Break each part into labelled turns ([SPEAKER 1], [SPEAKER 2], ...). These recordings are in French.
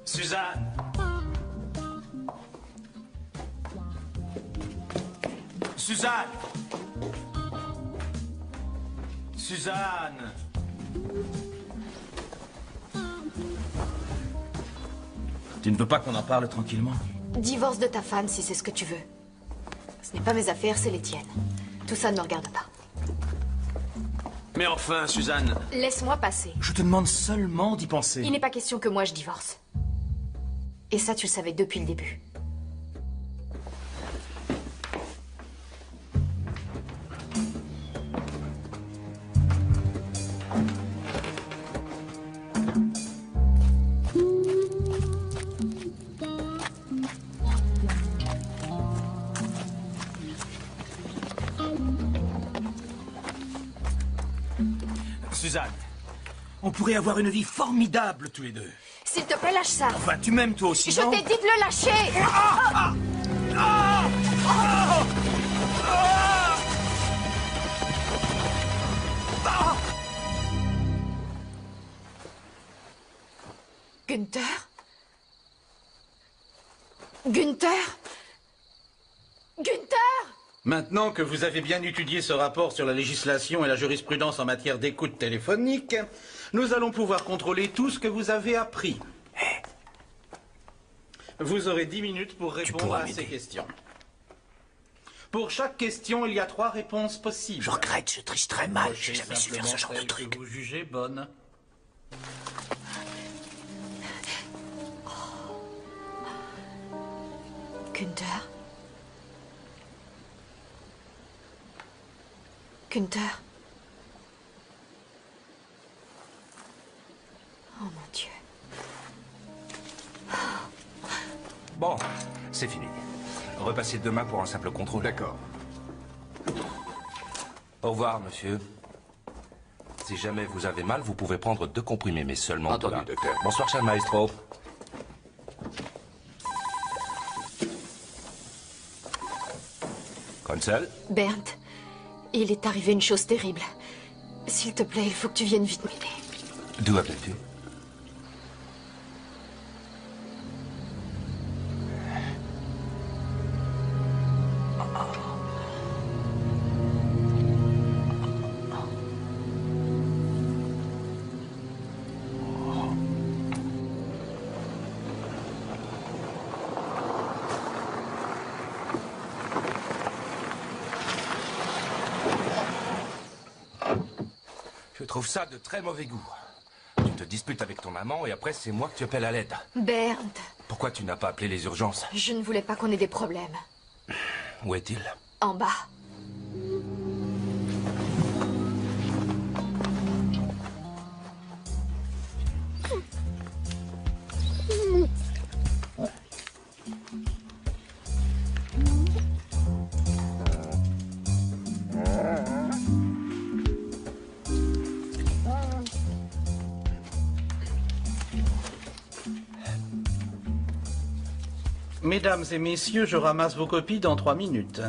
[SPEAKER 1] Suzanne! Suzanne! Suzanne! Tu ne veux pas qu'on en parle tranquillement?
[SPEAKER 2] Divorce de ta femme si c'est ce que tu veux. Ce n'est pas mes affaires, c'est les tiennes. Tout ça ne me regarde pas.
[SPEAKER 1] Mais enfin, Suzanne...
[SPEAKER 2] Laisse-moi passer.
[SPEAKER 1] Je te demande seulement d'y penser.
[SPEAKER 2] Il n'est pas question que moi je divorce. Et ça, tu le savais depuis le début.
[SPEAKER 1] Suzanne, on pourrait avoir une vie formidable tous les deux.
[SPEAKER 2] S'il te plaît, lâche ça.
[SPEAKER 1] Enfin, tu m'aimes toi aussi,
[SPEAKER 2] Je
[SPEAKER 1] non?
[SPEAKER 2] t'ai dit de le lâcher. Günther? Günther? Günther?
[SPEAKER 3] Maintenant que vous avez bien étudié ce rapport sur la législation et la jurisprudence en matière d'écoute téléphonique, nous allons pouvoir contrôler tout ce que vous avez appris. Vous aurez 10 minutes pour répondre à ces questions. Pour chaque question, il y a 3 réponses possibles.
[SPEAKER 1] Je regrette, je triche très mal. J'ai jamais su faire ce genre de truc.
[SPEAKER 3] Que vous jugez bonne.
[SPEAKER 2] Günther? Günther? Oh mon Dieu.
[SPEAKER 4] Bon, c'est fini. Repassez demain pour un simple contrôle.
[SPEAKER 5] D'accord.
[SPEAKER 4] Au revoir, monsieur. Si jamais vous avez mal, vous pouvez prendre 2 comprimés, mais seulement
[SPEAKER 5] Entendu,
[SPEAKER 4] demain.
[SPEAKER 5] docteur.
[SPEAKER 4] Bonsoir, cher maestro. Consel?
[SPEAKER 2] Bernd, il est arrivé une chose terrible. S'il te plaît, il faut que tu viennes vite m'aider.
[SPEAKER 4] D'où appelles-tu? Je trouve ça de très mauvais goût. Tu te disputes avec ton amant et après c'est moi que tu appelles à l'aide.
[SPEAKER 2] Bernd,
[SPEAKER 4] Pourquoi tu n'as pas appelé les urgences?
[SPEAKER 2] je ne voulais pas qu'on ait des problèmes.
[SPEAKER 4] Où est-il?
[SPEAKER 2] En bas.
[SPEAKER 3] Mesdames et messieurs, je ramasse vos copies dans 3 minutes.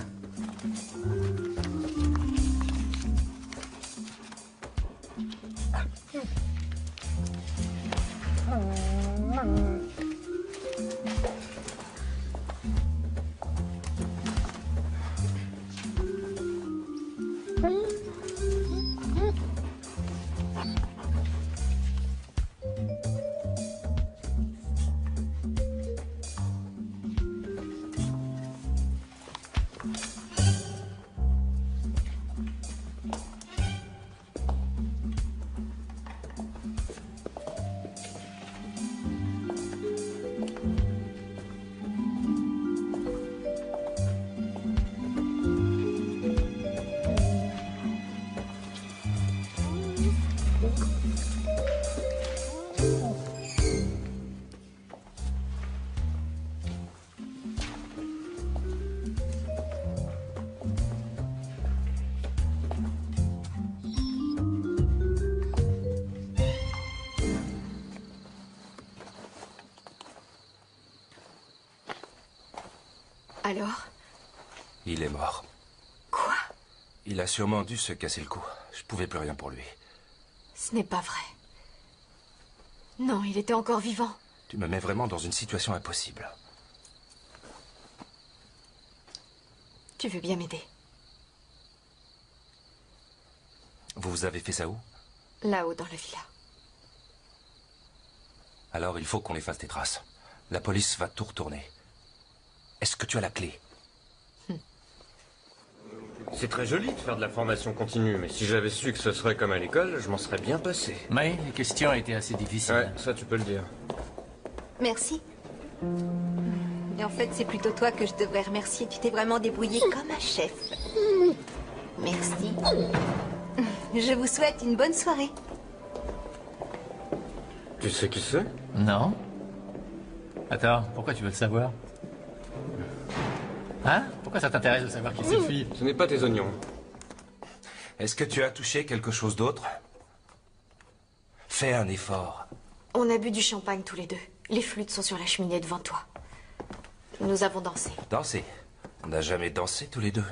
[SPEAKER 2] Alors?
[SPEAKER 4] Il est mort.
[SPEAKER 2] Quoi?
[SPEAKER 4] Il a sûrement dû se casser le cou. Je pouvais plus rien pour lui.
[SPEAKER 2] Ce n'est pas vrai. Non, il était encore vivant.
[SPEAKER 4] Tu me mets vraiment dans une situation impossible.
[SPEAKER 2] Tu veux bien m'aider?
[SPEAKER 4] Vous avez fait ça où?
[SPEAKER 2] Là-haut, dans la villa.
[SPEAKER 4] Alors il faut qu'on efface tes traces. La police va tout retourner. Est-ce que tu as la clé?
[SPEAKER 5] C'est très joli de faire de la formation continue, mais si j'avais su que ce serait comme à l'école, je m'en serais bien passé.
[SPEAKER 1] Mais les questions étaient assez difficiles.
[SPEAKER 5] Ouais, ça tu peux le dire.
[SPEAKER 6] Merci. Et en fait, c'est plutôt toi que je devrais remercier. Tu t'es vraiment débrouillé comme un chef. Merci. Je vous souhaite une bonne soirée.
[SPEAKER 5] Tu sais qui c'est?
[SPEAKER 1] Non. Attends, pourquoi tu veux le savoir? Hein? Pourquoi ça t'intéresse de savoir qui c'est le fille?
[SPEAKER 5] Ce n'est pas tes oignons.
[SPEAKER 4] Est-ce que tu as touché quelque chose d'autre? Fais un effort.
[SPEAKER 2] On a bu du champagne tous les deux. Les flûtes sont sur la cheminée devant toi. Nous avons dansé.
[SPEAKER 4] Danser. On n'a jamais dansé tous les deux.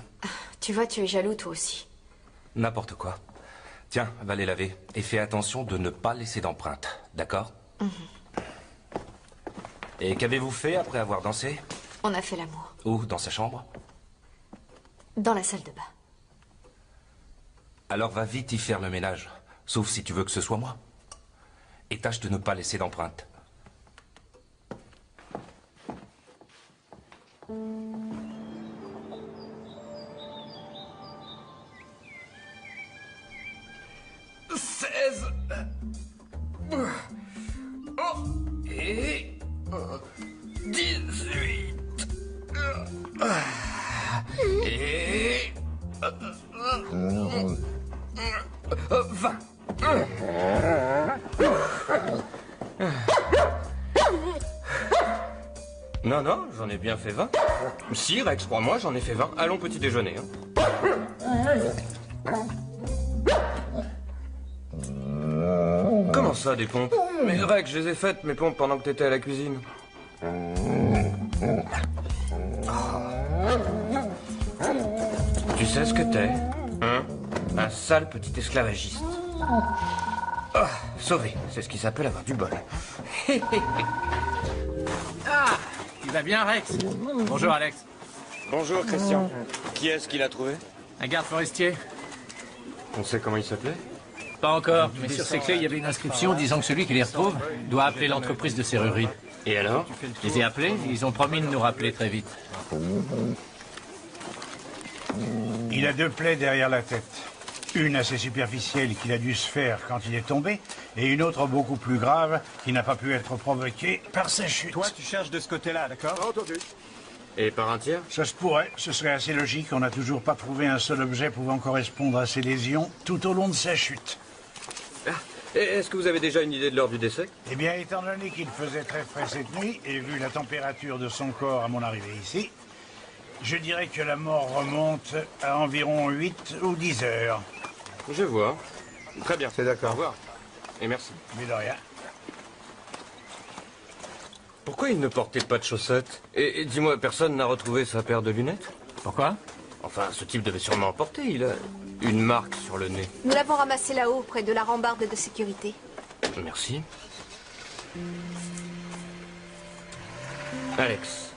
[SPEAKER 2] Tu vois, tu es jaloux toi aussi.
[SPEAKER 4] N'importe quoi. Tiens, va les laver. Et fais attention de ne pas laisser d'empreinte. D'accord? Et qu'avez-vous fait après avoir dansé?
[SPEAKER 2] On a fait l'amour.
[SPEAKER 4] Où? Dans sa chambre?
[SPEAKER 2] Dans la salle de bain.
[SPEAKER 4] Alors va vite y faire le ménage. Sauf si tu veux que ce soit moi. Et tâche de ne pas laisser d'empreinte.
[SPEAKER 5] Et 18. Et 20. Non, non, j'en ai bien fait 20. Si, Rex, crois-moi, j'en ai fait 20. Allons, petit déjeuner. Comment ça, des pompes? Mais Rex, je les ai faites, mes pompes, pendant que t'étais à la cuisine. Tu sais ce que t'es, hein? Un sale petit esclavagiste. Ah, sauvé, c'est ce qui s'appelle avoir du bol.
[SPEAKER 1] Ah! Il va bien, Rex? Bonjour, Alex.
[SPEAKER 5] Bonjour, Christian. Qui est-ce qui l'a trouvé?
[SPEAKER 1] Un garde forestier?
[SPEAKER 5] On sait comment il s'appelait?
[SPEAKER 1] Pas encore, mais sur ses clés, il y avait une inscription disant que celui qui les retrouve doit appeler l'entreprise de serrurerie.
[SPEAKER 5] Et alors?
[SPEAKER 1] Je les ai appelés, ils ont promis de nous rappeler très vite.
[SPEAKER 7] Il a 2 plaies derrière la tête. Une assez superficielle qu'il a dû se faire quand il est tombé, et une autre beaucoup plus grave qui n'a pas pu être provoquée par sa chute.
[SPEAKER 8] Toi, tu cherches de ce côté-là, d'accord?
[SPEAKER 7] Entendu.
[SPEAKER 5] Et par un tiers?
[SPEAKER 7] Ça se pourrait, ce serait assez logique. On n'a toujours pas trouvé un seul objet pouvant correspondre à ses lésions tout au long de sa chute.
[SPEAKER 5] Ah, et est-ce que vous avez déjà une idée de l'heure du décès?
[SPEAKER 7] Eh bien, étant donné qu'il faisait très frais cette nuit, et vu la température de son corps à mon arrivée ici, je dirais que la mort remonte à environ 8 ou 10 heures.
[SPEAKER 5] Je vois. Très bien.
[SPEAKER 7] C'est d'accord.
[SPEAKER 5] Au revoir. Et merci.
[SPEAKER 7] Mais de rien.
[SPEAKER 5] Pourquoi il ne portait pas de chaussettes? Et dis-moi, personne n'a retrouvé sa paire de lunettes?
[SPEAKER 1] Pourquoi?
[SPEAKER 5] Enfin, ce type devait sûrement en porter. Il a une marque sur le nez.
[SPEAKER 6] Nous l'avons ramassé là-haut, près de la rambarde de sécurité.
[SPEAKER 5] Merci. Alex.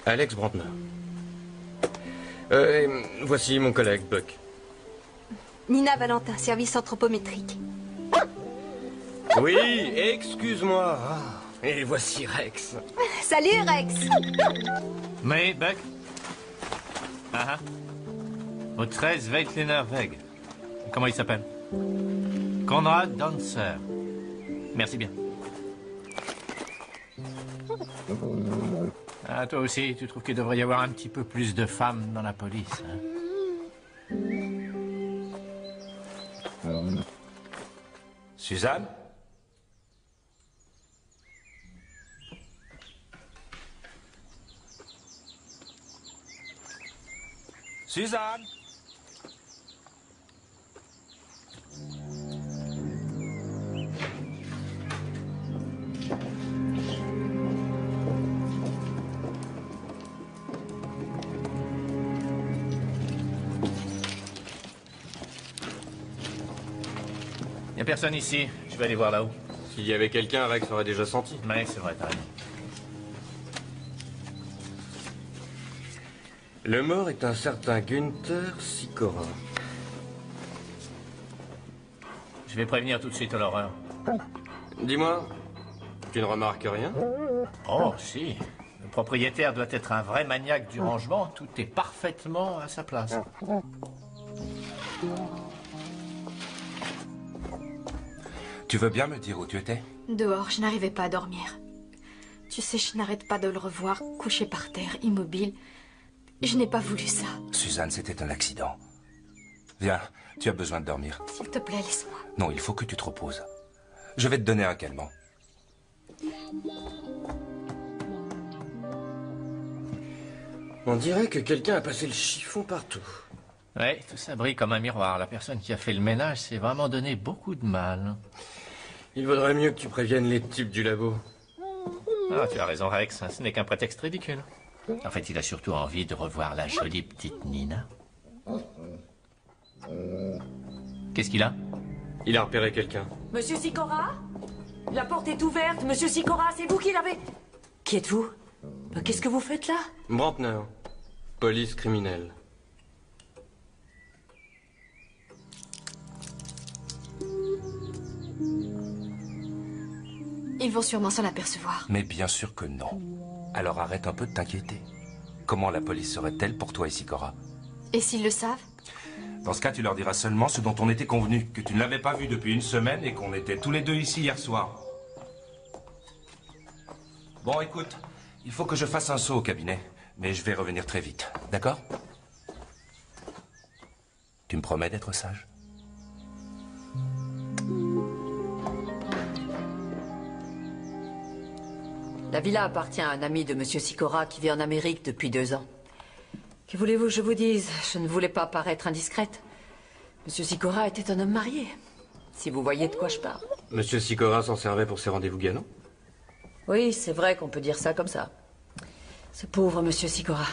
[SPEAKER 5] Alex Brantner. Voici mon collègue, Buck.
[SPEAKER 6] Nina Valentin, service anthropométrique.
[SPEAKER 5] Oui, excuse-moi. Ah, et voici Rex.
[SPEAKER 6] Salut, Rex.
[SPEAKER 1] Mais, Buck? Ah ah. Au 13 Weitliner Weg. Comment il s'appelle? Conrad Dancer. Merci bien. Ah, toi aussi, tu trouves qu'il devrait y avoir un petit peu plus de femmes dans la police, hein?
[SPEAKER 4] Suzanne? Suzanne?
[SPEAKER 1] Y a personne ici. Je vais aller voir là-haut.
[SPEAKER 9] S'il y avait quelqu'un, Rex l'aurait déjà senti.
[SPEAKER 1] Ouais, c'est vrai, t'as raison.
[SPEAKER 9] Le mort est un certain Günther Sikora.
[SPEAKER 1] Je vais prévenir tout de suite l'horreur.
[SPEAKER 9] Dis-moi, tu ne remarques rien?
[SPEAKER 1] Oh, si. Le propriétaire doit être un vrai maniaque du rangement. Tout est parfaitement à sa place.
[SPEAKER 4] Tu veux bien me dire où tu étais?
[SPEAKER 2] Dehors, je n'arrivais pas à dormir. Tu sais, je n'arrête pas de le revoir, couché par terre, immobile. Je n'ai pas voulu ça.
[SPEAKER 4] Suzanne, c'était un accident. Viens, tu as besoin de dormir.
[SPEAKER 2] S'il te plaît, laisse-moi.
[SPEAKER 4] Non, il faut que tu te reposes. Je vais te donner un calmant.
[SPEAKER 9] On dirait que quelqu'un a passé le chiffon partout.
[SPEAKER 1] Ouais, tout ça brille comme un miroir. La personne qui a fait le ménage s'est vraiment donné beaucoup de mal.
[SPEAKER 9] Il vaudrait mieux que tu préviennes les types du labo.
[SPEAKER 1] Ah, tu as raison, Rex. Ce n'est qu'un prétexte ridicule. En fait, il a surtout envie de revoir la jolie petite Nina. Qu'est-ce qu'il a?
[SPEAKER 9] Il a repéré quelqu'un.
[SPEAKER 10] Monsieur Sikora? La porte est ouverte. Monsieur Sikora, c'est vous qui l'avez... Qui êtes-vous? Qu'est-ce que vous faites là?
[SPEAKER 9] Brantner. Police criminelle.
[SPEAKER 2] Ils vont sûrement s'en apercevoir.
[SPEAKER 4] Mais bien sûr que non. Alors arrête un peu de t'inquiéter. Comment la police serait-elle pour toi et Sikora?
[SPEAKER 2] Et s'ils le savent?
[SPEAKER 4] Dans ce cas, tu leur diras seulement ce dont on était convenu, que tu ne l'avais pas vu depuis une semaine et qu'on était tous les deux ici hier soir. Bon, écoute, il faut que je fasse un saut au cabinet, mais je vais revenir très vite, d'accord? Tu me promets d'être sage?
[SPEAKER 10] La villa appartient à un ami de Monsieur Sikora qui vit en Amérique depuis 2 ans. Que voulez-vous que je vous dise? Je ne voulais pas paraître indiscrète. Monsieur Sikora était un homme marié. Si vous voyez de quoi je parle.
[SPEAKER 9] Monsieur Sikora s'en servait pour ses rendez-vous galants?
[SPEAKER 10] Oui, c'est vrai qu'on peut dire ça comme ça. Ce pauvre Monsieur Sikora.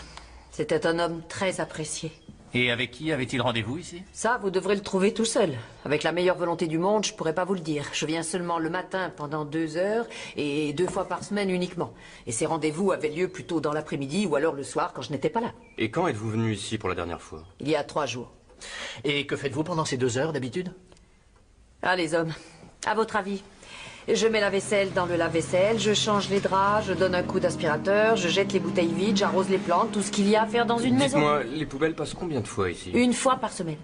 [SPEAKER 10] C'était un homme très apprécié.
[SPEAKER 1] Et avec qui avait-il rendez-vous ici?
[SPEAKER 10] Ça, vous devrez le trouver tout seul. Avec la meilleure volonté du monde, je pourrais pas vous le dire. Je viens seulement le matin pendant 2 heures et 2 fois par semaine uniquement. Et ces rendez-vous avaient lieu plutôt dans l'après-midi ou alors le soir quand je n'étais pas là.
[SPEAKER 9] Et quand êtes-vous venu ici pour la dernière fois?
[SPEAKER 10] Il y a 3 jours.
[SPEAKER 1] Et que faites-vous pendant ces 2 heures d'habitude?
[SPEAKER 10] Ah, les hommes. À votre avis? Je mets la vaisselle dans le lave-vaisselle, je change les draps, je donne un coup d'aspirateur, je jette les bouteilles vides, j'arrose les plantes, tout ce qu'il y a à faire dans une maison.
[SPEAKER 9] Dites-moi, les poubelles passent combien de fois ici?
[SPEAKER 10] 1 fois par semaine.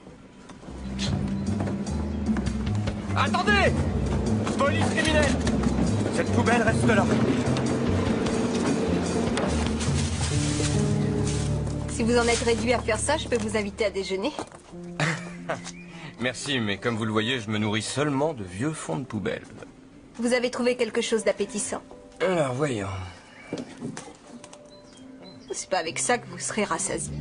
[SPEAKER 8] Attendez! Police criminelle! Cette poubelle reste là.
[SPEAKER 6] Si vous en êtes réduit à faire ça, je peux vous inviter à déjeuner.
[SPEAKER 9] Merci, mais comme vous le voyez, je me nourris seulement de vieux fonds de poubelle.
[SPEAKER 6] Vous avez trouvé quelque chose d'appétissant?
[SPEAKER 9] Alors, voyons.
[SPEAKER 6] C'est pas avec ça que vous serez rassasié.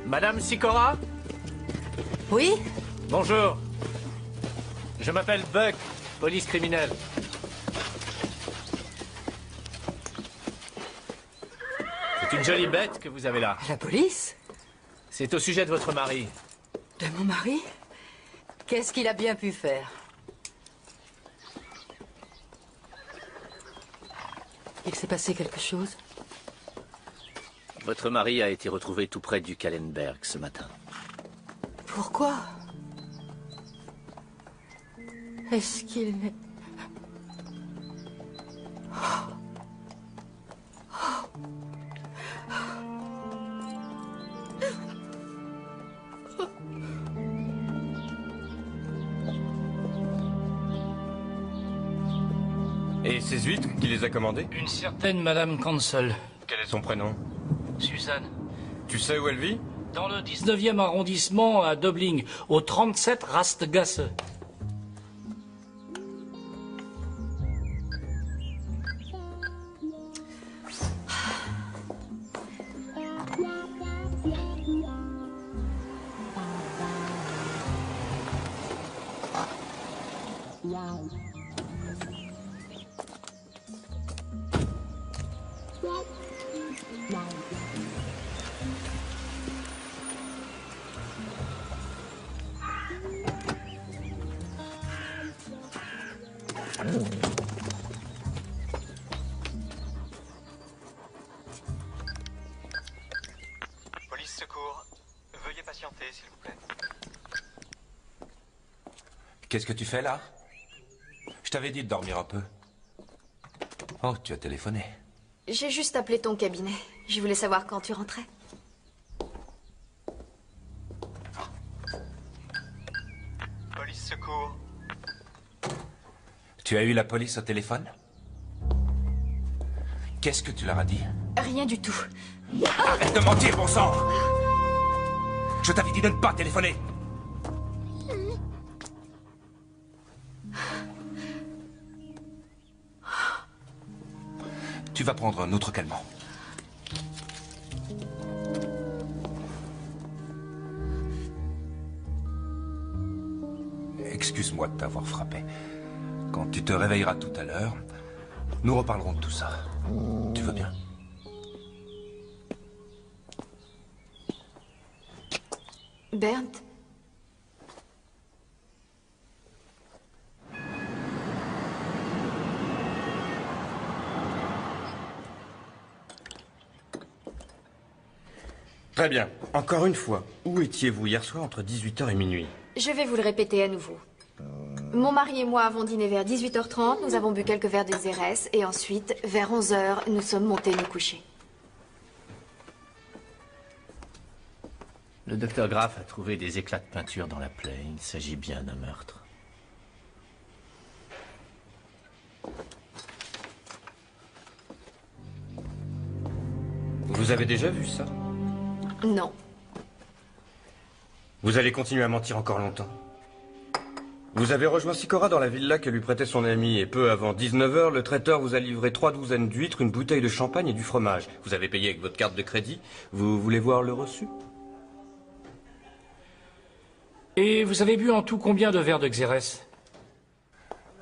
[SPEAKER 1] Madame Sikora?
[SPEAKER 6] Oui?
[SPEAKER 1] Bonjour. Je m'appelle Buck, police criminelle. C'est une jolie bête que vous avez là.
[SPEAKER 10] La police?
[SPEAKER 1] C'est au sujet de votre mari.
[SPEAKER 10] De mon mari? Qu'est-ce qu'il a bien pu faire? Il s'est passé quelque chose?
[SPEAKER 1] Votre mari a été retrouvé tout près du Kallenberg ce matin.
[SPEAKER 10] Pourquoi? Est-ce qu'il...
[SPEAKER 9] Et ces huîtres, qui les a commandées?
[SPEAKER 11] Une certaine Madame Cancel.
[SPEAKER 9] Quel est son prénom?
[SPEAKER 11] Suzanne.
[SPEAKER 9] Tu sais où elle vit?
[SPEAKER 11] Dans le 19e arrondissement à Döbling, au 37 Rastgasse.
[SPEAKER 12] Police secours. Veuillez patienter, s'il vous plaît.
[SPEAKER 4] Qu'est-ce que tu fais là? Je t'avais dit de dormir un peu. Oh, tu as téléphoné.
[SPEAKER 2] J'ai juste appelé ton cabinet. Je voulais savoir quand tu rentrais.
[SPEAKER 12] Police secours.
[SPEAKER 4] Tu as eu la police au téléphone? Qu'est-ce que tu leur as dit?
[SPEAKER 2] Rien du tout.
[SPEAKER 4] Arrête de mentir, bon sang! Je t'avais dit de ne pas téléphoner! Tu vas prendre un autre calmant. Excuse-moi de t'avoir frappé. Quand tu te réveilleras tout à l'heure, nous reparlerons de tout ça. Tu veux bien?
[SPEAKER 2] Bernd?
[SPEAKER 9] Très bien. Encore une fois, où étiez-vous hier soir entre 18h et minuit?
[SPEAKER 2] Je vais vous le répéter à nouveau. Mon mari et moi avons dîné vers 18h30, nous avons bu quelques verres de Xérès, et ensuite, vers 11h, nous sommes montés nous coucher.
[SPEAKER 1] Le docteur Graff a trouvé des éclats de peinture dans la plaie. Il s'agit bien d'un meurtre.
[SPEAKER 9] Vous avez déjà vu ça?
[SPEAKER 2] Non.
[SPEAKER 9] Vous allez continuer à mentir encore longtemps. Vous avez rejoint Sikora dans la villa que lui prêtait son ami et peu avant 19h, le traiteur vous a livré 3 douzaines d'huîtres, une bouteille de champagne et du fromage. Vous avez payé avec votre carte de crédit. Vous voulez voir le reçu?
[SPEAKER 11] Et vous avez bu en tout combien de verres de Xérès?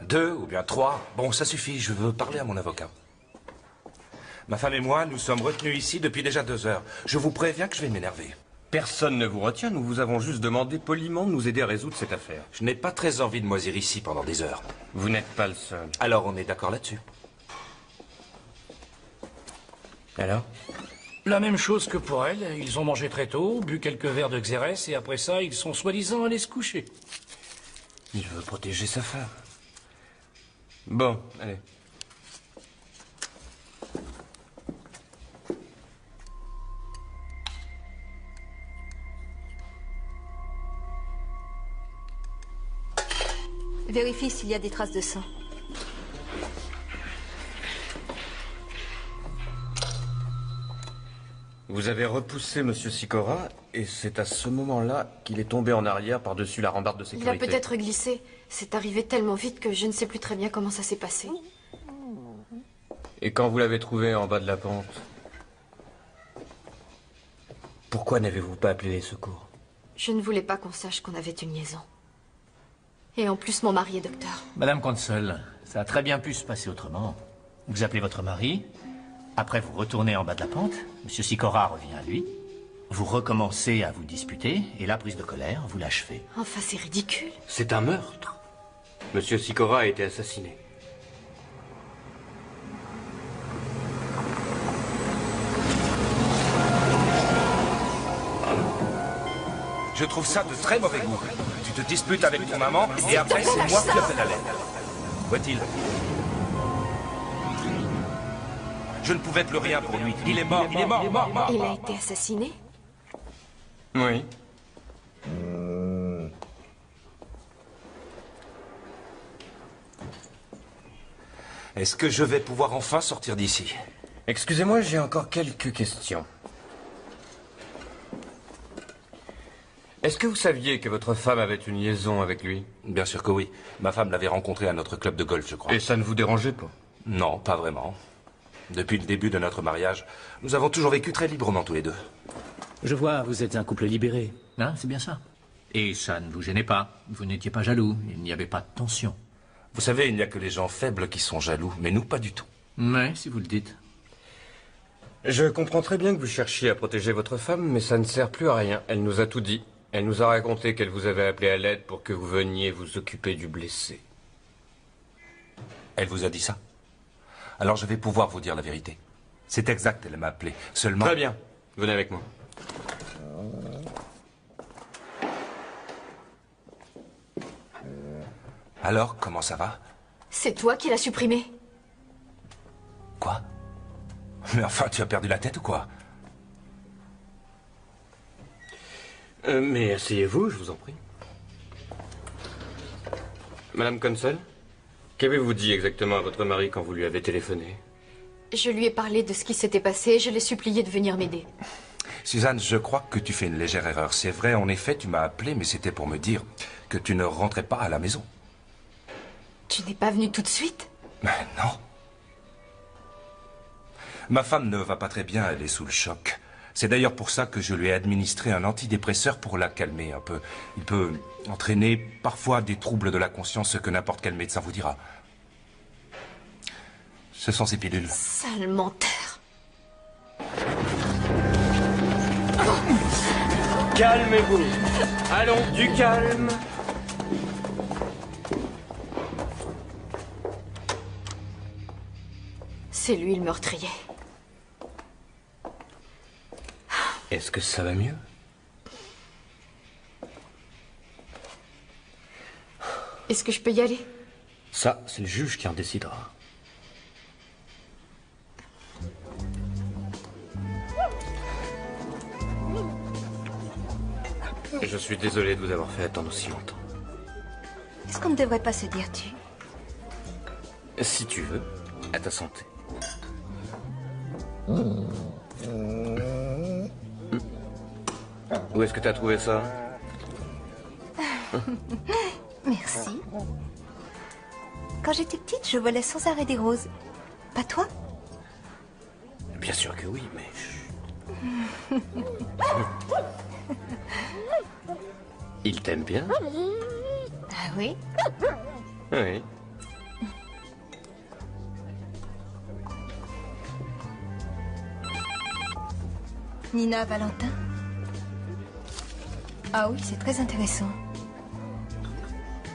[SPEAKER 4] 2 ou bien 3. Bon, ça suffit, je veux parler à mon avocat. Ma femme et moi, nous sommes retenus ici depuis déjà 2 heures. Je vous préviens que je vais m'énerver.
[SPEAKER 9] Personne ne vous retient, nous vous avons juste demandé poliment de nous aider à résoudre cette affaire.
[SPEAKER 4] Je n'ai pas très envie de moisir ici pendant des heures.
[SPEAKER 9] Vous n'êtes pas le seul.
[SPEAKER 4] Alors on est d'accord là-dessus.
[SPEAKER 9] Alors?
[SPEAKER 11] La même chose que pour elle. Ils ont mangé très tôt, bu quelques verres de Xérès, et après ça, ils sont soi-disant allés se coucher.
[SPEAKER 9] Il veut protéger sa femme. Bon, allez.
[SPEAKER 6] Vérifie s'il y a des traces de sang.
[SPEAKER 9] Vous avez repoussé Monsieur Sikora, et c'est à ce moment-là qu'il est tombé en arrière par-dessus la rambarde de sécurité.
[SPEAKER 2] Il a peut-être glissé. C'est arrivé tellement vite que je ne sais plus très bien comment ça s'est passé.
[SPEAKER 9] Et quand vous l'avez trouvé en bas de la pente, pourquoi n'avez-vous pas appelé les secours?
[SPEAKER 2] Je ne voulais pas qu'on sache qu'on avait une liaison. Et en plus, mon mari est docteur.
[SPEAKER 1] Madame Consol, ça a très bien pu se passer autrement. Vous appelez votre mari, après vous retournez en bas de la pente, Monsieur Sikora revient à lui, vous recommencez à vous disputer, et là, prise de colère, vous l'achevez.
[SPEAKER 2] Enfin, c'est ridicule.
[SPEAKER 9] C'est un meurtre. Monsieur Sikora a été assassiné.
[SPEAKER 4] Je trouve ça de très mauvais goût. Tu te disputes avec ton maman et après c'est moi qui appelle à l'aide. Où est-il? Je ne pouvais plus rien pour lui. Il est mort, il est mort, mort, mort.
[SPEAKER 2] Il a été assassiné?
[SPEAKER 9] Oui.
[SPEAKER 4] Est-ce que je vais pouvoir enfin sortir d'ici?
[SPEAKER 9] Excusez-moi, j'ai encore quelques questions. Est-ce que vous saviez que votre femme avait une liaison avec lui?
[SPEAKER 4] Bien sûr que oui. Ma femme l'avait rencontré à notre club de golf, je crois.
[SPEAKER 9] Et ça ne vous dérangeait pas?
[SPEAKER 4] Non, pas vraiment. Depuis le début de notre mariage, nous avons toujours vécu très librement tous les deux.
[SPEAKER 1] Je vois, vous êtes un couple libéré. Hein, c'est bien ça. Et ça ne vous gênait pas. Vous n'étiez pas jaloux. Il n'y avait pas de tension.
[SPEAKER 4] Vous savez, il n'y a que les gens faibles qui sont jaloux, mais nous, pas du tout.
[SPEAKER 1] Oui, si vous le dites.
[SPEAKER 9] Je comprends très bien que vous cherchiez à protéger votre femme, mais ça ne sert plus à rien. Elle nous a tout dit. Elle nous a raconté qu'elle vous avait appelé à l'aide pour que vous veniez vous occuper du blessé.
[SPEAKER 4] Elle vous a dit ça? Alors je vais pouvoir vous dire la vérité. C'est exact, elle m'a appelé. Seulement...
[SPEAKER 9] Très bien. Venez avec moi.
[SPEAKER 4] Alors, comment ça va?
[SPEAKER 2] C'est toi qui l'as supprimé.
[SPEAKER 4] Quoi? Mais enfin, tu as perdu la tête ou quoi?
[SPEAKER 9] Mais asseyez-vous, je vous en prie. Madame Consel, qu'avez-vous dit exactement à votre mari quand vous lui avez téléphoné?
[SPEAKER 2] Je lui ai parlé de ce qui s'était passé et je l'ai supplié de venir m'aider.
[SPEAKER 4] Suzanne, je crois que tu fais une légère erreur. C'est vrai, en effet, tu m'as appelé, mais c'était pour me dire que tu ne rentrais pas à la maison.
[SPEAKER 2] Tu n'es pas venu tout de suite?
[SPEAKER 4] Mais non. Ma femme ne va pas très bien, elle est sous le choc. C'est d'ailleurs pour ça que je lui ai administré un antidépresseur pour la calmer un peu. Il peut entraîner parfois des troubles de la conscience, ce que n'importe quel médecin vous dira. Ce sont ces pilules.
[SPEAKER 2] Sale menteur.
[SPEAKER 9] Calmez-vous. Allons, du calme.
[SPEAKER 2] C'est lui le meurtrier.
[SPEAKER 9] Est-ce que ça va mieux?
[SPEAKER 2] Est-ce que je peux y aller?
[SPEAKER 9] Ça, c'est le juge qui en décidera. Je suis désolé de vous avoir fait attendre aussi longtemps.
[SPEAKER 6] Est-ce qu'on ne devrait pas se dire tu?
[SPEAKER 9] Si tu veux, à ta santé. Où est-ce que tu as trouvé ça?
[SPEAKER 6] Merci. Quand j'étais petite, je volais sans arrêt des roses. Pas toi?
[SPEAKER 9] Bien sûr que oui, mais... Il t'aime bien?
[SPEAKER 6] Ah oui?
[SPEAKER 9] Oui.
[SPEAKER 6] Nina Valentin? Ah oui, c'est très intéressant.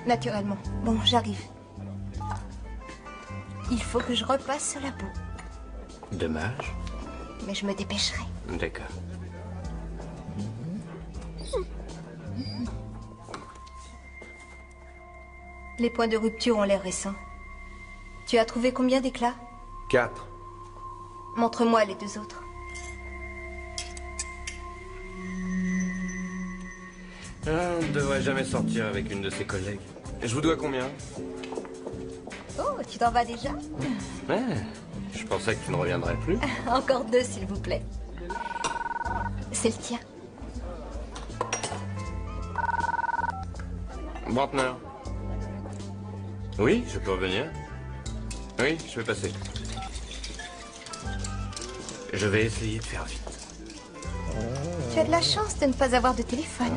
[SPEAKER 6] Naturellement. Bon, j'arrive. Il faut que je repasse sur la boue.
[SPEAKER 9] Dommage.
[SPEAKER 6] Mais je me dépêcherai.
[SPEAKER 9] D'accord.
[SPEAKER 6] Les points de rupture ont l'air récents. Tu as trouvé combien d'éclats?
[SPEAKER 9] 4.
[SPEAKER 6] Montre-moi les 2 autres.
[SPEAKER 9] On ne devrait jamais sortir avec une de ses collègues. Je vous dois combien?
[SPEAKER 6] Oh, tu t'en vas déjà?
[SPEAKER 9] Ouais, je pensais que tu ne reviendrais plus.
[SPEAKER 6] Encore 2, s'il vous plaît. C'est le tien.
[SPEAKER 9] Brantner. Oui, je peux revenir. Oui, je vais passer. Je vais essayer de faire vite.
[SPEAKER 6] Tu as de la chance de ne pas avoir de téléphone.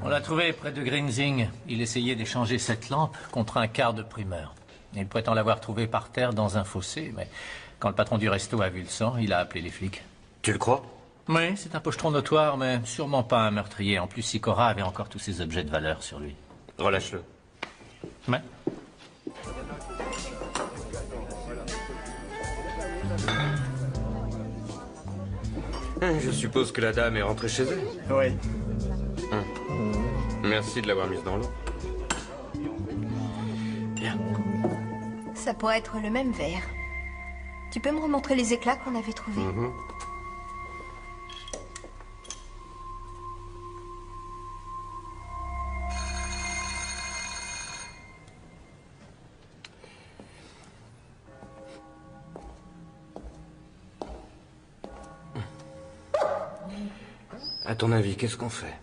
[SPEAKER 1] On l'a trouvé près de Grinzing. Il essayait d'échanger cette lampe contre un quart de primeur. Il prétend l'avoir trouvée par terre dans un fossé, mais quand le patron du resto a vu le sang, il a appelé les flics.
[SPEAKER 9] Tu le crois?
[SPEAKER 1] Oui, c'est un pochetron notoire, mais sûrement pas un meurtrier. En plus, Sikora avait encore tous ses objets de valeur sur lui.
[SPEAKER 9] Relâche-le.
[SPEAKER 1] Ouais.
[SPEAKER 9] Je suppose que la dame est rentrée chez elle.
[SPEAKER 13] Oui.
[SPEAKER 9] Merci de l'avoir mise dans l'eau. Bien.
[SPEAKER 6] Ça pourrait être le même verre. Tu peux me remontrer les éclats qu'on avait trouvés?
[SPEAKER 9] À ton avis, qu'est-ce qu'on fait?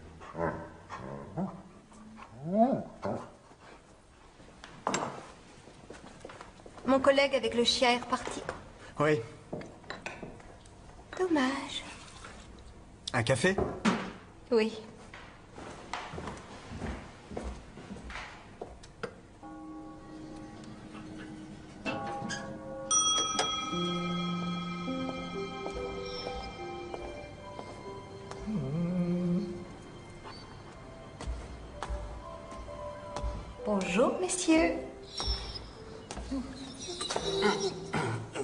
[SPEAKER 6] Mon collègue avec le chien est reparti.
[SPEAKER 13] Oui.
[SPEAKER 6] Dommage.
[SPEAKER 13] Un café?
[SPEAKER 6] Oui. Bonjour, messieurs.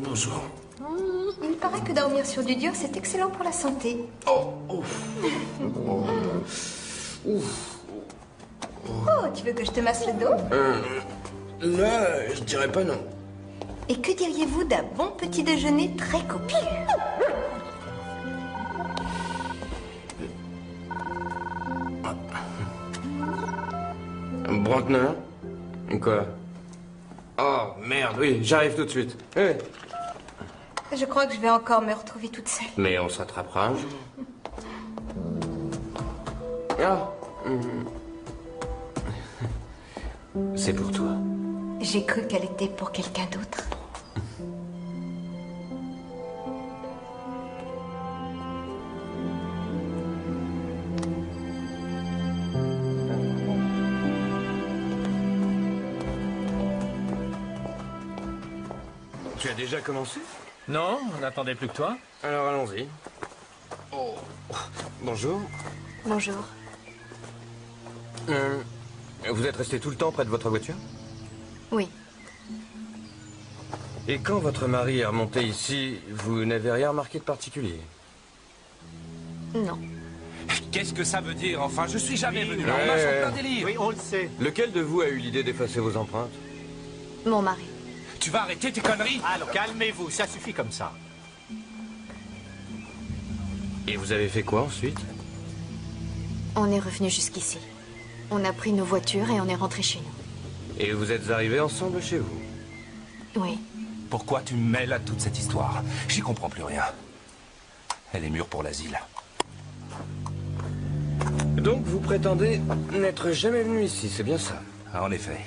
[SPEAKER 4] Bonjour.
[SPEAKER 6] Il paraît que dormir sur du dur, c'est excellent pour la santé.
[SPEAKER 9] Oh,
[SPEAKER 6] Tu veux que je te masse le dos?
[SPEAKER 9] Là, je dirais pas non.
[SPEAKER 6] Et que diriez-vous d'un bon petit déjeuner très copieux?
[SPEAKER 9] Brantner? Quoi? Oh, merde, oui, j'arrive tout de suite. Oui.
[SPEAKER 6] Je crois que je vais encore me retrouver toute seule.
[SPEAKER 9] Mais on se rattrapera un jour. Ah. C'est pour toi.
[SPEAKER 6] J'ai cru qu'elle était pour quelqu'un d'autre.
[SPEAKER 9] Tu as déjà commencé?
[SPEAKER 1] Non, on n'attendait plus que toi.
[SPEAKER 9] Alors allons-y. Oh. Bonjour.
[SPEAKER 2] Bonjour.
[SPEAKER 9] Vous êtes resté tout le temps près de votre voiture?
[SPEAKER 2] Oui.
[SPEAKER 9] Et quand votre mari est remonté ici, vous n'avez rien remarqué de particulier?
[SPEAKER 2] Non.
[SPEAKER 4] Qu'est-ce que ça veut dire? Enfin, je suis jamais venu là. On marche en plein délire.
[SPEAKER 1] Oui, on le sait.
[SPEAKER 9] Lequel de vous a eu l'idée d'effacer vos empreintes?
[SPEAKER 2] Mon mari.
[SPEAKER 4] Tu vas arrêter tes conneries?
[SPEAKER 1] Alors, calmez-vous, ça suffit comme ça.
[SPEAKER 9] Et vous avez fait quoi ensuite?
[SPEAKER 2] On est revenu jusqu'ici. On a pris nos voitures et on est rentré chez nous.
[SPEAKER 9] Et vous êtes arrivés ensemble chez vous?
[SPEAKER 2] Oui.
[SPEAKER 4] Pourquoi tu me mêles à toute cette histoire? J'y comprends plus rien. Elle est mûre pour l'asile.
[SPEAKER 9] Donc vous prétendez n'être jamais venu ici, c'est bien ça?
[SPEAKER 4] Ah, en effet.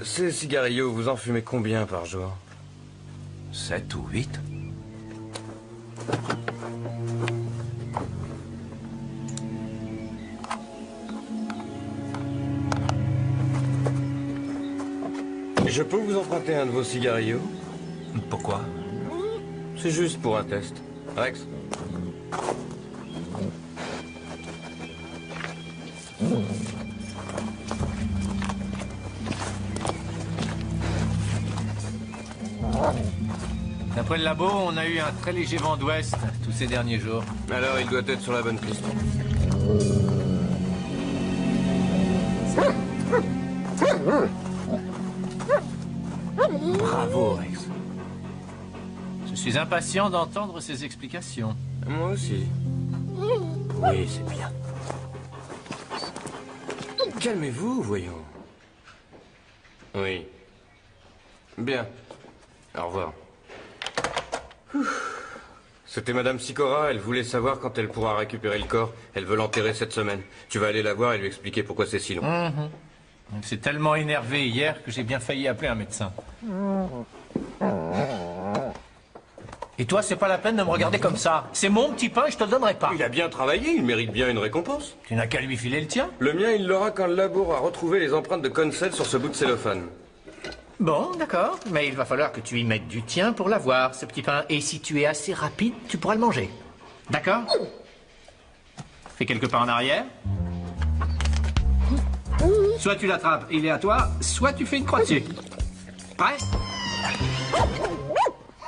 [SPEAKER 9] Ces cigarillos, vous en fumez combien par jour?
[SPEAKER 4] 7 ou 8.
[SPEAKER 9] Je peux vous emprunter un de vos cigarillos?
[SPEAKER 4] Pourquoi?
[SPEAKER 9] C'est juste pour un test. Rex?
[SPEAKER 1] D'après le labo, on a eu un très léger vent d'ouest tous ces derniers jours.
[SPEAKER 9] Alors il doit être sur la bonne piste.
[SPEAKER 1] Bravo, Rex. Je suis impatient d'entendre ces explications.
[SPEAKER 9] Moi aussi. Oui, c'est bien. Calmez-vous, voyons. Oui. Bien. Au revoir. C'était Madame Sikora, elle voulait savoir quand elle pourra récupérer le corps. Elle veut l'enterrer cette semaine. Tu vas aller la voir et lui expliquer pourquoi c'est si long.
[SPEAKER 1] Il s'est tellement énervé hier que j'ai bien failli appeler un médecin. Et toi, c'est pas la peine de me regarder comme ça. C'est mon petit pain, je te le donnerai pas.
[SPEAKER 9] Il a bien travaillé, il mérite bien une récompense.
[SPEAKER 1] Tu n'as qu'à lui filer le tien.
[SPEAKER 9] Le mien, il l'aura quand le labo aura retrouvé les empreintes de Consel sur ce bout de cellophane.
[SPEAKER 1] Bon, d'accord, mais il va falloir que tu y mettes du tien pour l'avoir, ce petit pain. Et si tu es assez rapide, tu pourras le manger. D'accord? Fais quelques pas en arrière. Soit tu l'attrapes, il est à toi, soit tu fais une croix dessus. Prêt?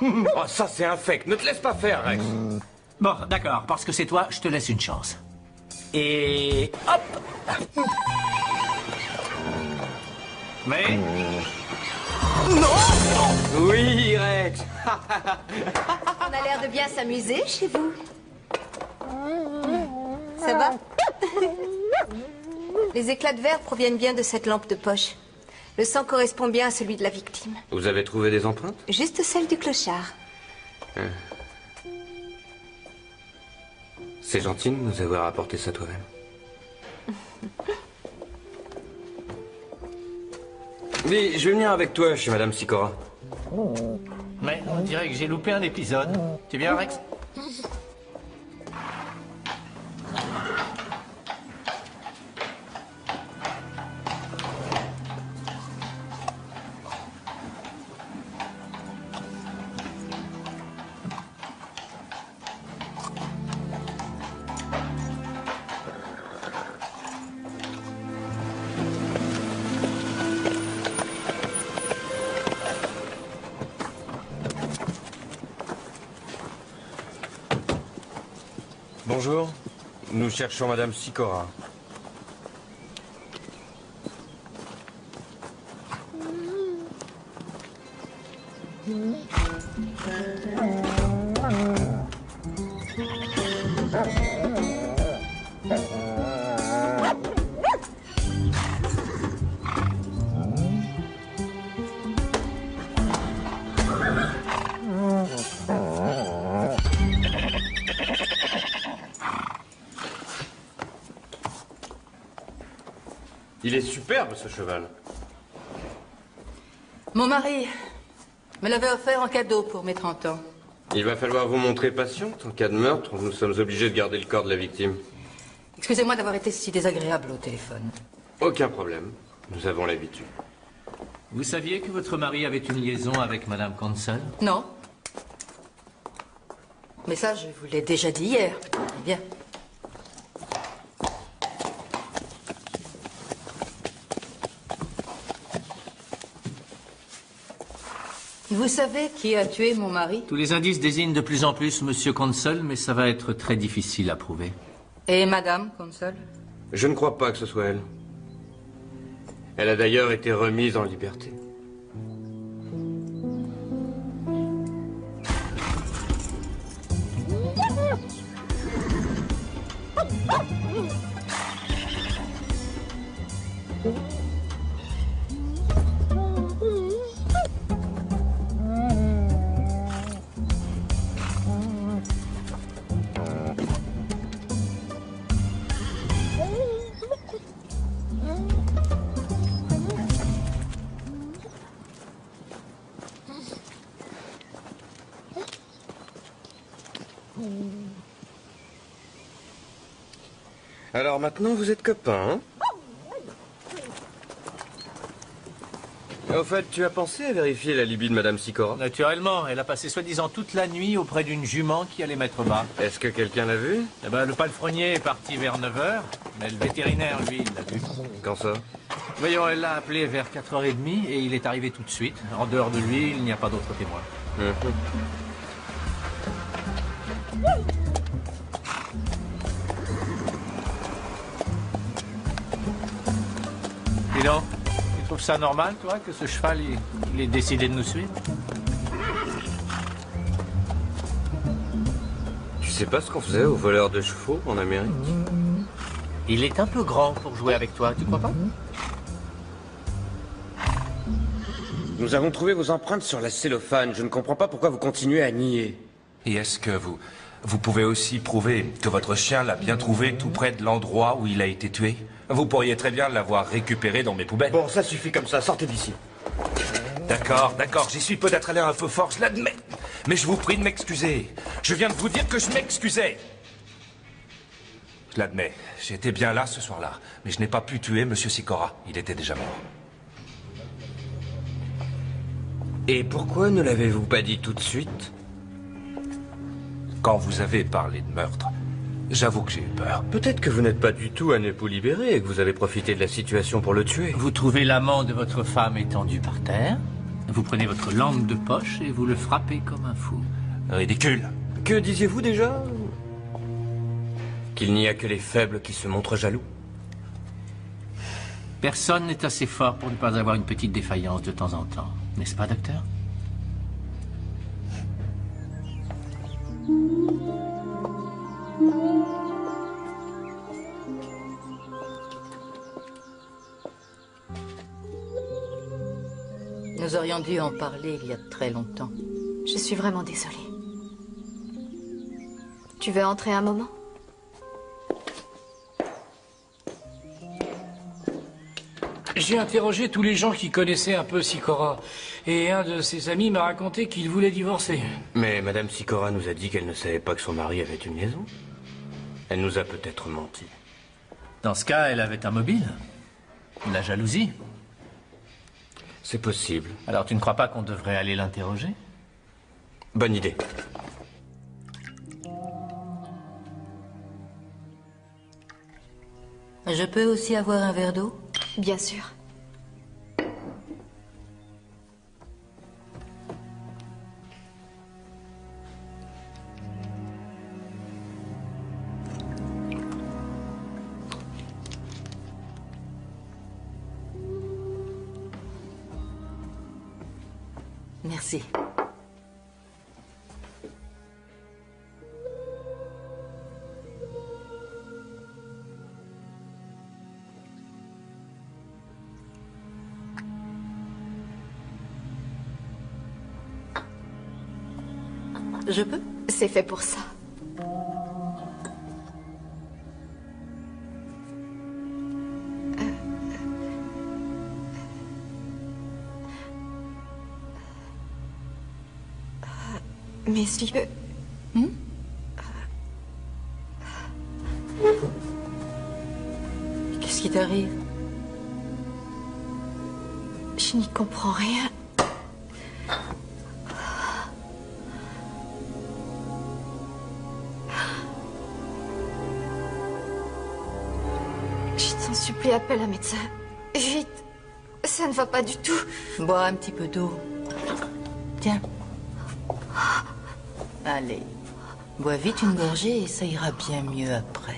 [SPEAKER 9] Oh, ça c'est un fake, ne te laisse pas faire, Rex.
[SPEAKER 1] Bon, d'accord, parce que c'est toi, je te laisse une chance. Et... hop! Mais...
[SPEAKER 9] Non! Oui, Rex.
[SPEAKER 6] On a l'air de bien s'amuser chez vous. Ça va? Les éclats de verre proviennent bien de cette lampe de poche. Le sang correspond bien à celui de la victime.
[SPEAKER 9] Vous avez trouvé des empreintes?
[SPEAKER 6] Juste celle du clochard.
[SPEAKER 9] C'est gentil de nous avoir apporté ça toi-même. Mais je vais venir avec toi chez Madame Sikora.
[SPEAKER 1] Mais on dirait que j'ai loupé un épisode. Tu es bien, Rex?
[SPEAKER 9] Bonjour. Nous cherchons Madame Sikora. Il est superbe, ce cheval.
[SPEAKER 10] Mon mari me l'avait offert en cadeau pour mes 30 ans.
[SPEAKER 9] Il va falloir vous montrer patiente. En cas de meurtre, nous sommes obligés de garder le corps de la victime.
[SPEAKER 10] Excusez-moi d'avoir été si désagréable au téléphone.
[SPEAKER 9] Aucun problème. Nous avons l'habitude.
[SPEAKER 1] Vous saviez que votre mari avait une liaison avec Madame Consol?
[SPEAKER 10] Non. Mais ça, je vous l'ai déjà dit hier. Bien. Vous savez qui a tué mon mari?
[SPEAKER 1] Tous les indices désignent de plus en plus Monsieur Consol, mais ça va être très difficile à prouver.
[SPEAKER 10] Et Madame Consol?
[SPEAKER 9] Je ne crois pas que ce soit elle. Elle a d'ailleurs été remise en liberté. Alors maintenant, vous êtes copains, hein? Au fait, tu as pensé à vérifier la libye de Madame Sikora?
[SPEAKER 1] Naturellement, elle a passé soi-disant toute la nuit auprès d'une jument qui allait mettre bas.
[SPEAKER 9] Est-ce que quelqu'un l'a vue?
[SPEAKER 1] Eh ben, le palefrenier est parti vers 9 h, mais le vétérinaire, lui, il l'a vu.
[SPEAKER 9] Quand ça?
[SPEAKER 1] Voyons, elle l'a appelé vers 4 h 30 et il est arrivé tout de suite. En dehors de lui, il n'y a pas d'autres témoins. Dis donc, tu trouves ça normal, toi, que ce cheval, il ait décidé de nous suivre?
[SPEAKER 9] Tu sais pas ce qu'on faisait aux voleurs de chevaux en Amérique?
[SPEAKER 1] Il est un peu grand pour jouer avec toi, tu crois pas?
[SPEAKER 9] Nous avons trouvé vos empreintes sur la cellophane. Je ne comprends pas pourquoi vous continuez à nier.
[SPEAKER 4] Et est-ce que vous pouvez aussi prouver que votre chien l'a bien trouvé tout près de l'endroit où il a été tué? Vous pourriez très bien l'avoir récupéré dans mes poubelles.
[SPEAKER 9] Bon, ça suffit comme ça. Sortez d'ici.
[SPEAKER 4] D'accord, j'y suis peut-être allé un peu fort, je l'admets. Mais je vous prie de m'excuser. Je viens de vous dire que je m'excusais. Je l'admets, j'étais bien là ce soir-là. Mais je n'ai pas pu tuer Monsieur Sikora. Il était déjà mort.
[SPEAKER 9] Et pourquoi ne l'avez-vous pas dit tout de suite?
[SPEAKER 4] Quand vous avez parlé de meurtre, j'avoue que j'ai eu peur.
[SPEAKER 9] Peut-être que vous n'êtes pas du tout un époux libéré et que vous avez profité de la situation pour le tuer.
[SPEAKER 1] Vous trouvez l'amant de votre femme étendu par terre, vous prenez votre lampe de poche et vous le frappez comme un fou.
[SPEAKER 4] Ridicule.
[SPEAKER 9] Que disiez-vous déjà? Qu'il n'y a que les faibles qui se montrent jaloux?
[SPEAKER 1] Personne n'est assez fort pour ne pas avoir une petite défaillance de temps en temps. N'est-ce pas, docteur?
[SPEAKER 10] Nous aurions dû en parler il y a très longtemps.
[SPEAKER 2] Je suis vraiment désolée. Tu veux entrer un moment?
[SPEAKER 11] J'ai interrogé tous les gens qui connaissaient un peu Sikora. Et un de ses amis m'a raconté qu'il voulait divorcer.
[SPEAKER 9] Mais Madame Sikora nous a dit qu'elle ne savait pas que son mari avait une liaison. Elle nous a peut-être menti.
[SPEAKER 1] Dans ce cas, elle avait un mobile. La jalousie.
[SPEAKER 9] C'est possible.
[SPEAKER 1] Alors tu ne crois pas qu'on devrait aller l'interroger?
[SPEAKER 9] Bonne idée.
[SPEAKER 10] Je peux aussi avoir un verre d'eau?
[SPEAKER 2] Bien sûr.
[SPEAKER 10] Merci. Je peux?
[SPEAKER 2] C'est fait pour ça. Messieurs...
[SPEAKER 10] Qu'est-ce qui t'arrive?
[SPEAKER 2] Je n'y comprends rien. Je t'en supplie, appelle un médecin. Vite. Ça ne va pas du tout.
[SPEAKER 10] Bois un petit peu d'eau. Tiens. Allez. Bois vite une gorgée et ça ira bien mieux après.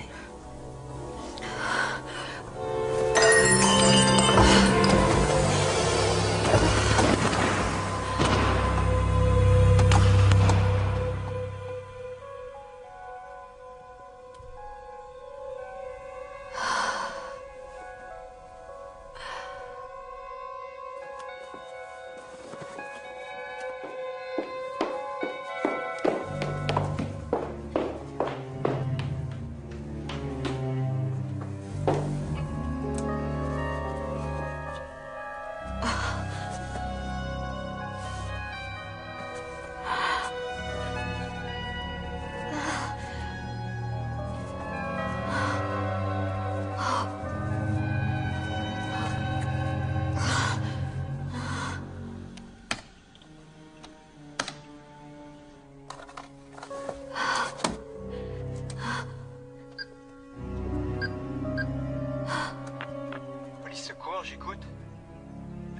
[SPEAKER 12] Police secours, j'écoute.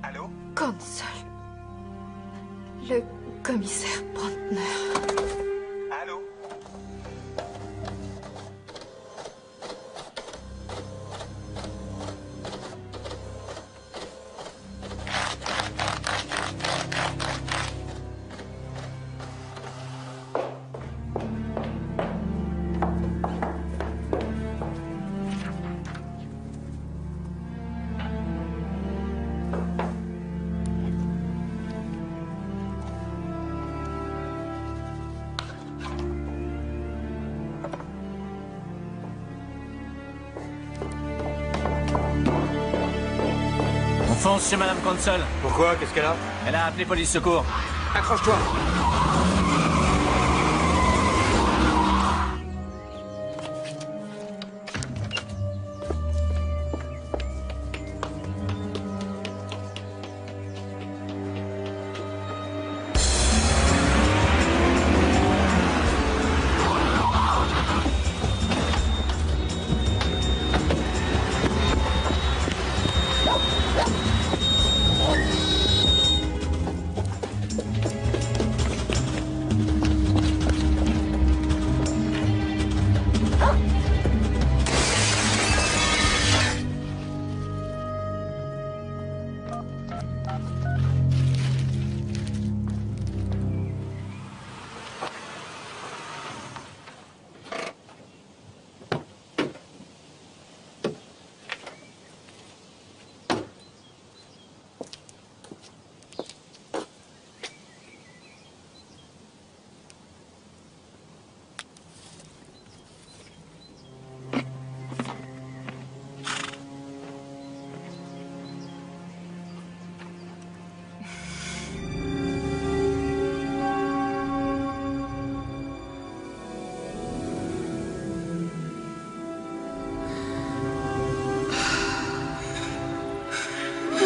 [SPEAKER 12] Allô?
[SPEAKER 2] Consul. Le commissaire Brandner.
[SPEAKER 12] Allô?
[SPEAKER 1] On fonce chez Madame Consul.
[SPEAKER 9] Pourquoi? Qu'est-ce qu'elle a?
[SPEAKER 1] Elle a appelé police secours.
[SPEAKER 9] Accroche-toi.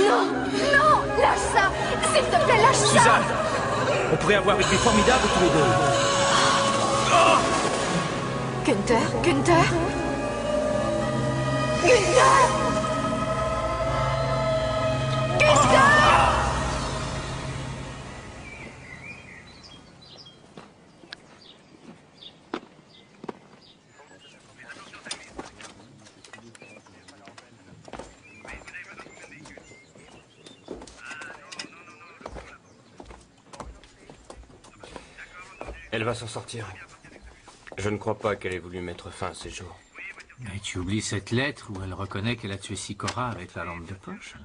[SPEAKER 2] Non, non, lâche ça. S'il te plaît, lâche ça.
[SPEAKER 8] Suzanne, on pourrait avoir été formidables tous les deux.
[SPEAKER 2] Günther, Günther. Günther. Günther.
[SPEAKER 9] Elle va s'en sortir. Je ne crois pas qu'elle ait voulu mettre fin à ses jours.
[SPEAKER 1] Mais tu oublies cette lettre où elle reconnaît qu'elle a tué Sikora avec la lampe de poche.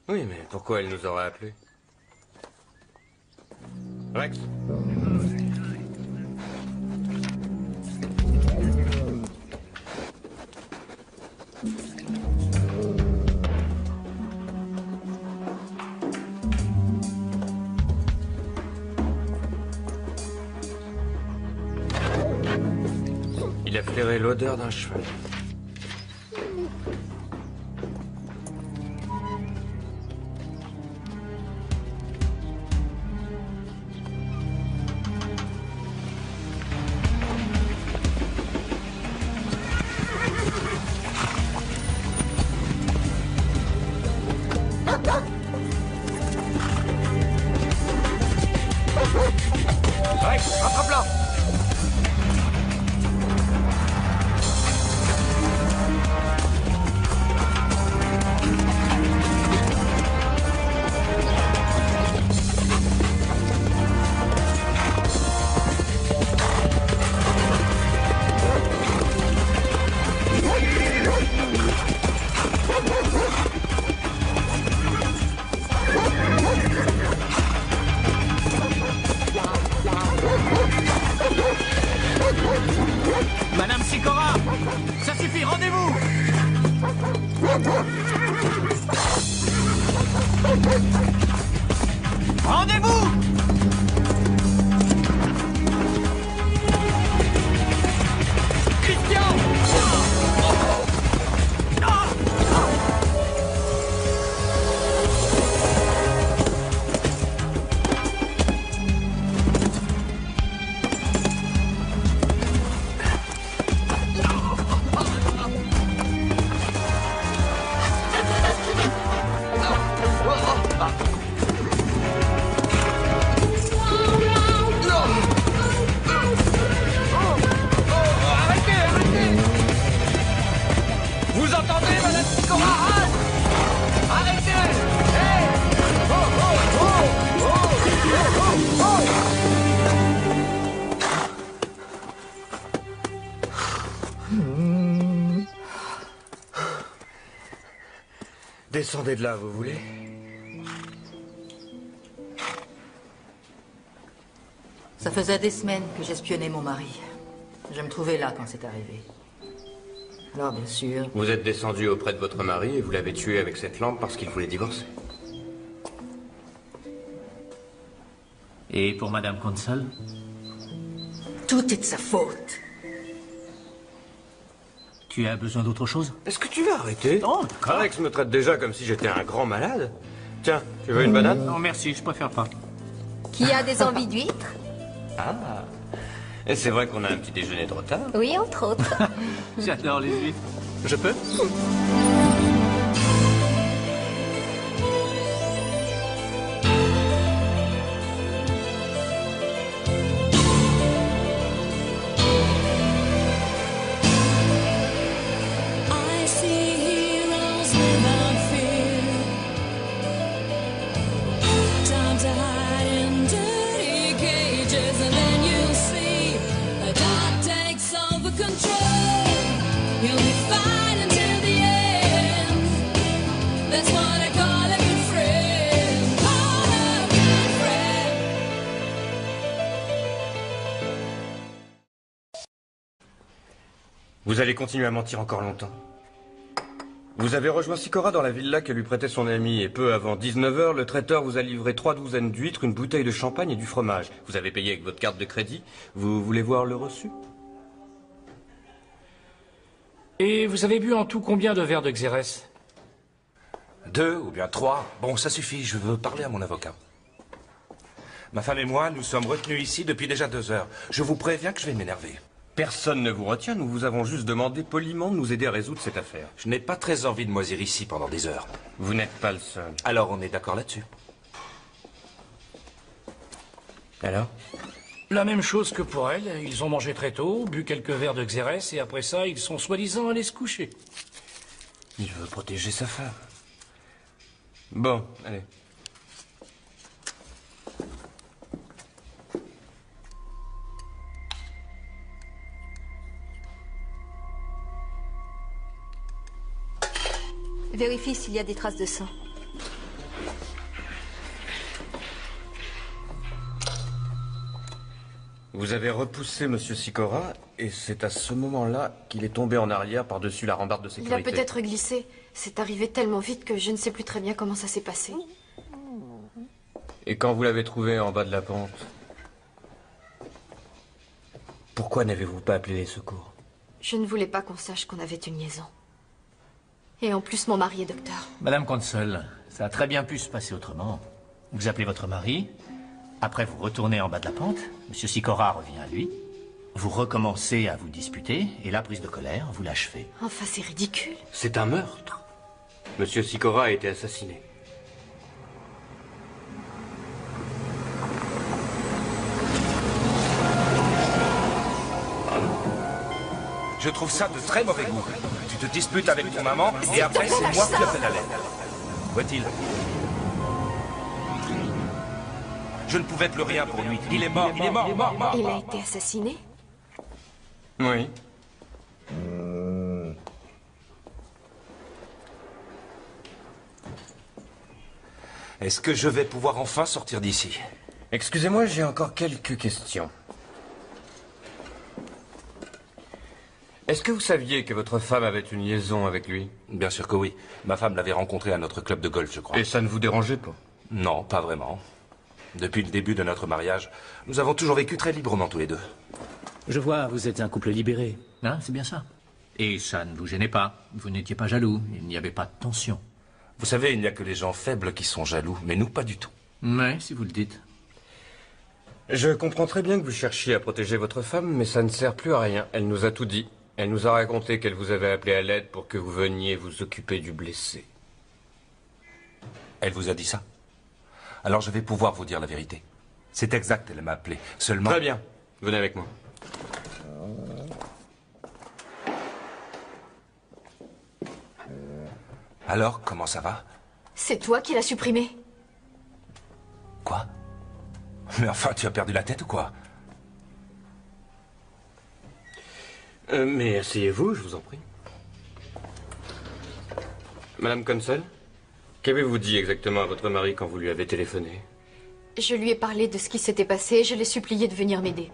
[SPEAKER 9] Oui, mais pourquoi elle nous aurait appelés? Rex. Il a flairé l'odeur d'un cheval.
[SPEAKER 5] Rex, rattrape-la!
[SPEAKER 1] Madame Sikora, ça suffit, rendez-vous! Rendez-vous! Christian!
[SPEAKER 5] Vous entendez, Madame Sikora? Arrêtez! Hey! Oh, oh, oh! Oh, oh,
[SPEAKER 9] Descendez de là, vous voulez?
[SPEAKER 10] Ça faisait des semaines que j'espionnais mon mari. Je me trouvais là quand c'est arrivé. Alors, bien sûr...
[SPEAKER 9] Vous êtes descendu auprès de votre mari et vous l'avez tué avec cette lampe parce qu'il voulait divorcer.
[SPEAKER 1] Et pour Madame Consol?
[SPEAKER 10] Tout est de sa faute.
[SPEAKER 1] Tu as besoin d'autre chose?
[SPEAKER 9] Est-ce que tu vas arrêter?
[SPEAKER 1] Non,
[SPEAKER 9] Alex me traite déjà comme si j'étais un grand malade. Tiens, tu veux une banane?
[SPEAKER 1] Non, merci, je préfère pas.
[SPEAKER 6] Qui a des envies d'huîtres?
[SPEAKER 9] Ah. Et c'est vrai qu'on a un petit déjeuner de retard?
[SPEAKER 6] Oui, entre autres.
[SPEAKER 1] J'adore les huîtres. Je peux?
[SPEAKER 14] I see heroes without fear. Time to hide in dirty cages, and then you see the dark takes over control. You'll be fighting till the end. That's what I call a good friend. Call a good friend.
[SPEAKER 9] Vous allez continuer à mentir encore longtemps. Vous avez rejoint Sikora dans la villa que lui prêtait son ami et peu avant 19h, le traiteur vous a livré 3 douzaines d'huîtres, une bouteille de champagne et du fromage. Vous avez payé avec votre carte de crédit. Vous voulez voir le reçu?
[SPEAKER 11] Et vous avez bu en tout combien de verres de Xérès?
[SPEAKER 4] 2 ou bien 3. Bon, ça suffit, je veux parler à mon avocat. Ma femme et moi, nous sommes retenus ici depuis déjà 2 heures. Je vous préviens que je vais m'énerver.
[SPEAKER 9] Personne ne vous retient, nous vous avons juste demandé poliment de nous aider à résoudre cette affaire.
[SPEAKER 4] Je n'ai pas très envie de moisir ici pendant des heures.
[SPEAKER 9] Vous n'êtes pas le seul.
[SPEAKER 4] Alors on est d'accord là-dessus.
[SPEAKER 9] Alors?
[SPEAKER 11] La même chose que pour elle. Ils ont mangé très tôt, bu quelques verres de Xérès, et après ça, ils sont soi-disant allés se coucher.
[SPEAKER 9] Il veut protéger sa femme. Bon, allez.
[SPEAKER 6] Vérifie s'il y a des traces de sang.
[SPEAKER 9] Vous avez repoussé Monsieur Sikora, et c'est à ce moment-là qu'il est tombé en arrière par-dessus la rambarde de
[SPEAKER 2] Il
[SPEAKER 9] sécurité.
[SPEAKER 2] a peut-être glissé. C'est arrivé tellement vite que je ne sais plus très bien comment ça s'est passé.
[SPEAKER 9] Et quand vous l'avez trouvé en bas de la pente, pourquoi n'avez-vous pas appelé les secours?
[SPEAKER 2] Je ne voulais pas qu'on sache qu'on avait une liaison. Et en plus, mon mari est docteur.
[SPEAKER 1] Madame Console, ça a très bien pu se passer autrement. Vous appelez votre mari, après vous retournez en bas de la pente, Monsieur Sikora revient à lui, vous recommencez à vous disputer, et la prise de colère, vous l'achevez.
[SPEAKER 2] Enfin, c'est ridicule.
[SPEAKER 9] C'est un meurtre. Monsieur Sikora a été assassiné.
[SPEAKER 4] Je trouve ça de très mauvais goût. Tu te disputes avec ton maman et après c'est moi qui appelle à l'aide. Voit-il? Je ne pouvais plus rien pour lui. Il est mort, il est mort, mort, mort.
[SPEAKER 2] Il a été assassiné?
[SPEAKER 9] Oui.
[SPEAKER 4] Est-ce que je vais pouvoir enfin sortir d'ici?
[SPEAKER 9] Excusez-moi, j'ai encore quelques questions. Est-ce que vous saviez que votre femme avait une liaison avec lui?
[SPEAKER 4] Bien sûr que oui. Ma femme l'avait rencontré à notre club de golf, je crois.
[SPEAKER 9] Et ça ne vous dérangeait pas?
[SPEAKER 4] Non, pas vraiment. Depuis le début de notre mariage, nous avons toujours vécu très librement tous les deux.
[SPEAKER 1] Je vois, vous êtes un couple libéré. Hein, c'est bien ça. Et ça ne vous gênait pas. Vous n'étiez pas jaloux. Il n'y avait pas de tension.
[SPEAKER 4] Vous savez, il n'y a que les gens faibles qui sont jaloux, mais nous, pas du tout.
[SPEAKER 1] Oui, si vous le dites.
[SPEAKER 9] Je comprends très bien que vous cherchiez à protéger votre femme, mais ça ne sert plus à rien. Elle nous a tout dit. Elle nous a raconté qu'elle vous avait appelé à l'aide pour que vous veniez vous occuper du blessé.
[SPEAKER 4] Elle vous a dit ça? Alors je vais pouvoir vous dire la vérité. C'est exact, elle m'a appelé. Seulement...
[SPEAKER 9] Très bien. Venez avec moi.
[SPEAKER 4] Alors, comment ça va?
[SPEAKER 2] C'est toi qui l'as supprimé?
[SPEAKER 4] Quoi? Mais enfin, tu as perdu la tête ou quoi?
[SPEAKER 9] Mais asseyez-vous, je vous en prie. Madame Console, qu'avez-vous dit exactement à votre mari quand vous lui avez téléphoné?
[SPEAKER 2] Je lui ai parlé de ce qui s'était passé et je l'ai supplié de venir m'aider.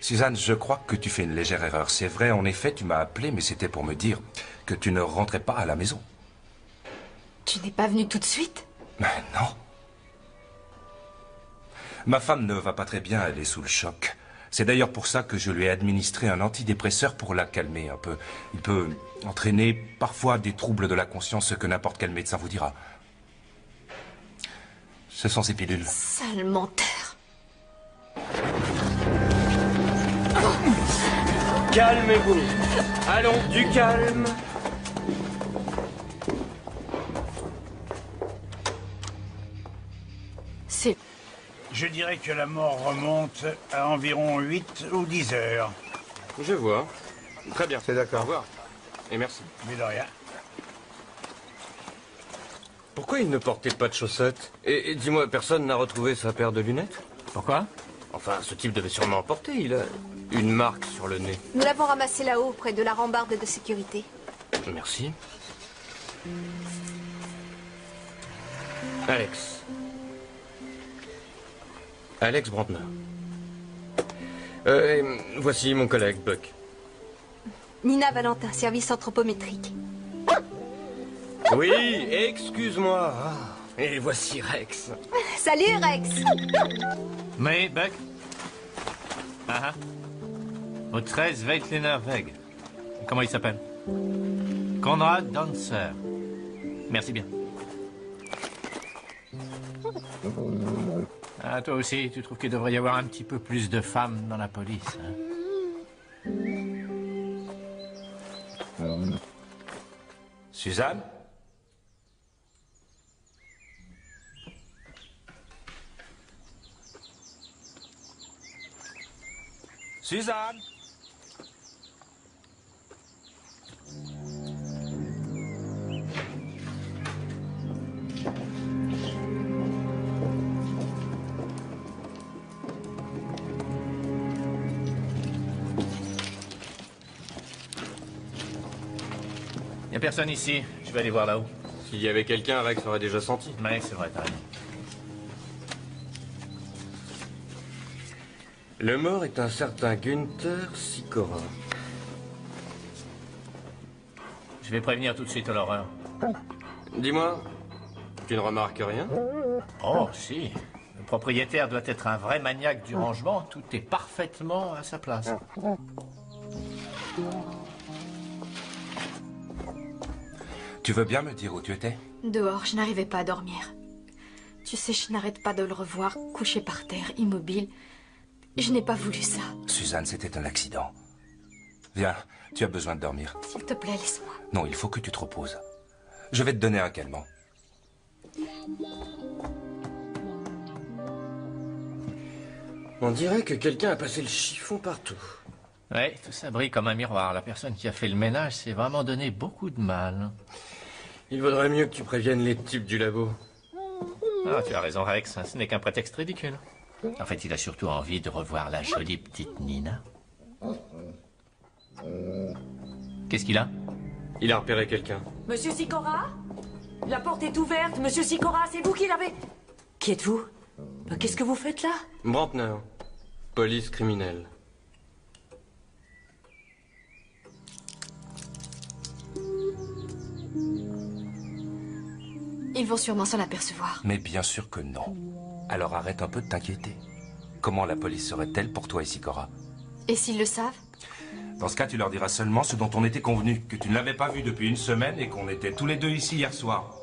[SPEAKER 4] Suzanne, je crois que tu fais une légère erreur. C'est vrai, en effet, tu m'as appelé, mais c'était pour me dire que tu ne rentrais pas à la maison.
[SPEAKER 2] Tu n'es pas venu tout de suite?
[SPEAKER 4] Mais non. Ma femme ne va pas très bien, elle est sous le choc. C'est d'ailleurs pour ça que je lui ai administré un antidépresseur pour la calmer un peu. Il peut entraîner parfois des troubles de la conscience, ce que n'importe quel médecin vous dira. Ce sont ces pilules.
[SPEAKER 2] Sale menteur.
[SPEAKER 9] Calmez-vous. Allons, du calme.
[SPEAKER 2] C'est...
[SPEAKER 7] Je dirais que la mort remonte à environ 8 ou 10 heures.
[SPEAKER 9] Je vois. Très bien.
[SPEAKER 13] C'est d'accord.
[SPEAKER 9] Au revoir. Et merci.
[SPEAKER 7] Mais de rien.
[SPEAKER 9] Pourquoi il ne portait pas de chaussettes? Et dis-moi, personne n'a retrouvé sa paire de lunettes?
[SPEAKER 1] Pourquoi?
[SPEAKER 9] Enfin, ce type devait sûrement en porter. Il a une marque sur le nez.
[SPEAKER 6] Nous l'avons ramassé là-haut, près de la rambarde de sécurité.
[SPEAKER 9] Merci. Alex. Alex Brantner. Voici mon collègue, Buck.
[SPEAKER 6] Nina Valentin, service anthropométrique.
[SPEAKER 9] Oui, excuse-moi. Ah, et voici Rex.
[SPEAKER 6] Salut, Rex.
[SPEAKER 1] Mais, Buck. Ah ah. Au 13 Weitlener Weg. Comment il s'appelle? Conrad Dancer. Merci bien. Ah, toi aussi, tu trouves qu'il devrait y avoir un petit peu plus de femmes dans la police, hein?
[SPEAKER 4] Suzanne? Suzanne?
[SPEAKER 1] personne ici. Je vais aller voir là-haut.
[SPEAKER 9] S'il y avait quelqu'un, Rex aurait déjà senti.
[SPEAKER 1] Ouais, c'est vrai, t'as raison.
[SPEAKER 9] Le mort est un certain Günther Sikora.
[SPEAKER 1] Je vais prévenir tout de suite l'horreur.
[SPEAKER 9] Dis-moi, tu ne remarques rien?
[SPEAKER 1] Oh, si. Le propriétaire doit être un vrai maniaque du rangement. Tout est parfaitement à sa place.
[SPEAKER 4] Tu veux bien me dire où tu étais?
[SPEAKER 2] Dehors, je n'arrivais pas à dormir. Tu sais, je n'arrête pas de le revoir, couché par terre, immobile. Je n'ai pas voulu ça.
[SPEAKER 4] Suzanne, c'était un accident. Viens, tu as besoin de dormir.
[SPEAKER 2] S'il te plaît, laisse-moi.
[SPEAKER 4] Non, il faut que tu te reposes. Je vais te donner un calmant.
[SPEAKER 9] On dirait que quelqu'un a passé le chiffon partout.
[SPEAKER 1] Oui, tout ça brille comme un miroir. La personne qui a fait le ménage s'est vraiment donné beaucoup de mal.
[SPEAKER 9] Il vaudrait mieux que tu préviennes les types du labo.
[SPEAKER 1] Ah, tu as raison, Rex. Ce n'est qu'un prétexte ridicule. En fait, il a surtout envie de revoir la jolie petite Nina. Qu'est-ce qu'il a?
[SPEAKER 9] Il a repéré quelqu'un.
[SPEAKER 10] Monsieur Sikora? La porte est ouverte, monsieur Sikora, c'est vous qui l'avez... Qui êtes-vous? Qu'est-ce que vous faites là?
[SPEAKER 9] Brantner. Police criminelle.
[SPEAKER 2] Ils vont sûrement s'en apercevoir.
[SPEAKER 4] Mais bien sûr que non. Alors arrête un peu de t'inquiéter. Comment la police serait-elle pour toi et Sikora?
[SPEAKER 2] Et s'ils le savent?
[SPEAKER 4] Dans ce cas, tu leur diras seulement ce dont on était convenu, que tu ne l'avais pas vu depuis une semaine et qu'on était tous les deux ici hier soir.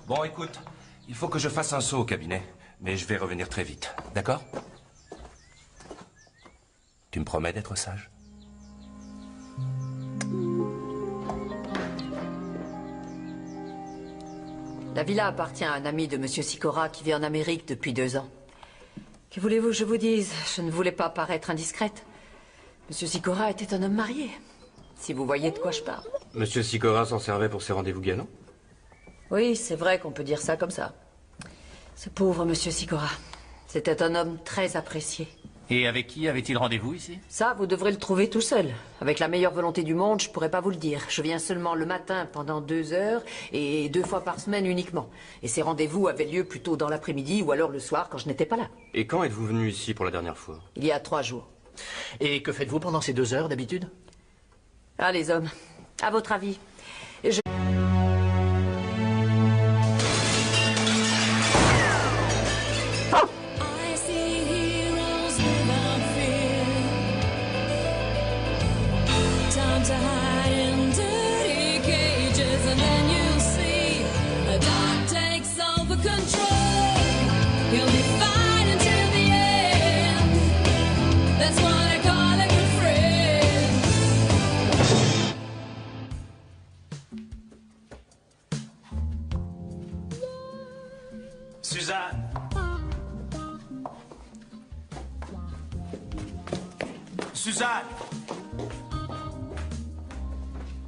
[SPEAKER 4] Bon, écoute, il faut que je fasse un saut au cabinet, mais je vais revenir très vite, d'accord? Tu me promets d'être sage?
[SPEAKER 10] La villa appartient à un ami de monsieur Sikora qui vit en Amérique depuis 2 ans. Que voulez-vous que je vous dise? Je ne voulais pas paraître indiscrète. Monsieur Sikora était un homme marié. Si vous voyez de quoi je parle.
[SPEAKER 9] Monsieur Sikora s'en servait pour ses rendez-vous galants?
[SPEAKER 10] Oui, c'est vrai qu'on peut dire ça comme ça. Ce pauvre monsieur Sikora. C'était un homme très apprécié.
[SPEAKER 1] Et avec qui avait-il rendez-vous ici?
[SPEAKER 10] Ça, vous devrez le trouver tout seul. Avec la meilleure volonté du monde, je pourrais pas vous le dire. Je viens seulement le matin pendant 2 heures et 2 fois par semaine uniquement. Et ces rendez-vous avaient lieu plutôt dans l'après-midi ou alors le soir quand je n'étais pas là.
[SPEAKER 9] Et quand êtes-vous venu ici pour la dernière fois?
[SPEAKER 10] Il y a 3 jours.
[SPEAKER 1] Et que faites-vous pendant ces 2 heures d'habitude?
[SPEAKER 10] Ah, les hommes. À votre avis?
[SPEAKER 14] I see heroes without fear. Time to hide in dirty cages, and then you'll see a dark takes over control. You'll be fine until the end. That's what I call a good friend.
[SPEAKER 8] Suzanne! Suzanne!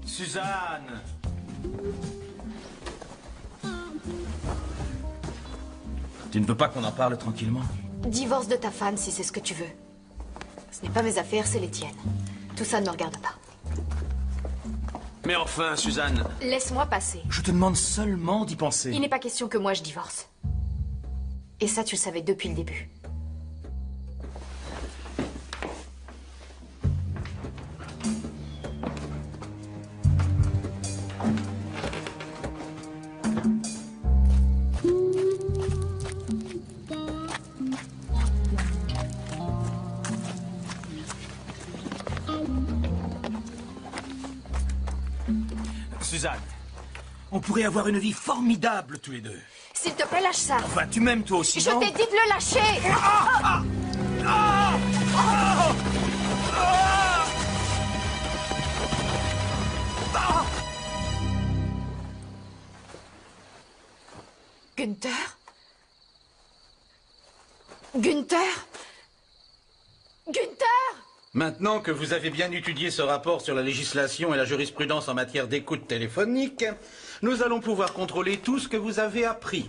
[SPEAKER 8] Suzanne! Tu ne veux pas qu'on en parle tranquillement?
[SPEAKER 2] Divorce de ta femme si c'est ce que tu veux. Ce n'est pas mes affaires, c'est les tiennes. Tout ça ne me regarde pas.
[SPEAKER 8] Mais enfin, Suzanne,
[SPEAKER 2] Laisse-moi passer.
[SPEAKER 8] je te demande seulement d'y penser.
[SPEAKER 2] Il n'est pas question que moi je divorce. Et ça, tu le savais depuis le début.
[SPEAKER 8] Suzanne, on pourrait avoir une vie formidable tous les deux.
[SPEAKER 2] S'il te plaît, lâche ça.
[SPEAKER 8] Enfin, tu m'aimes toi aussi,
[SPEAKER 2] Je
[SPEAKER 8] non?
[SPEAKER 2] t'ai dit de le lâcher. Günther? Günther? Günther?
[SPEAKER 3] Maintenant que vous avez bien étudié ce rapport sur la législation et la jurisprudence en matière d'écoute téléphonique, nous allons pouvoir contrôler tout ce que vous avez appris.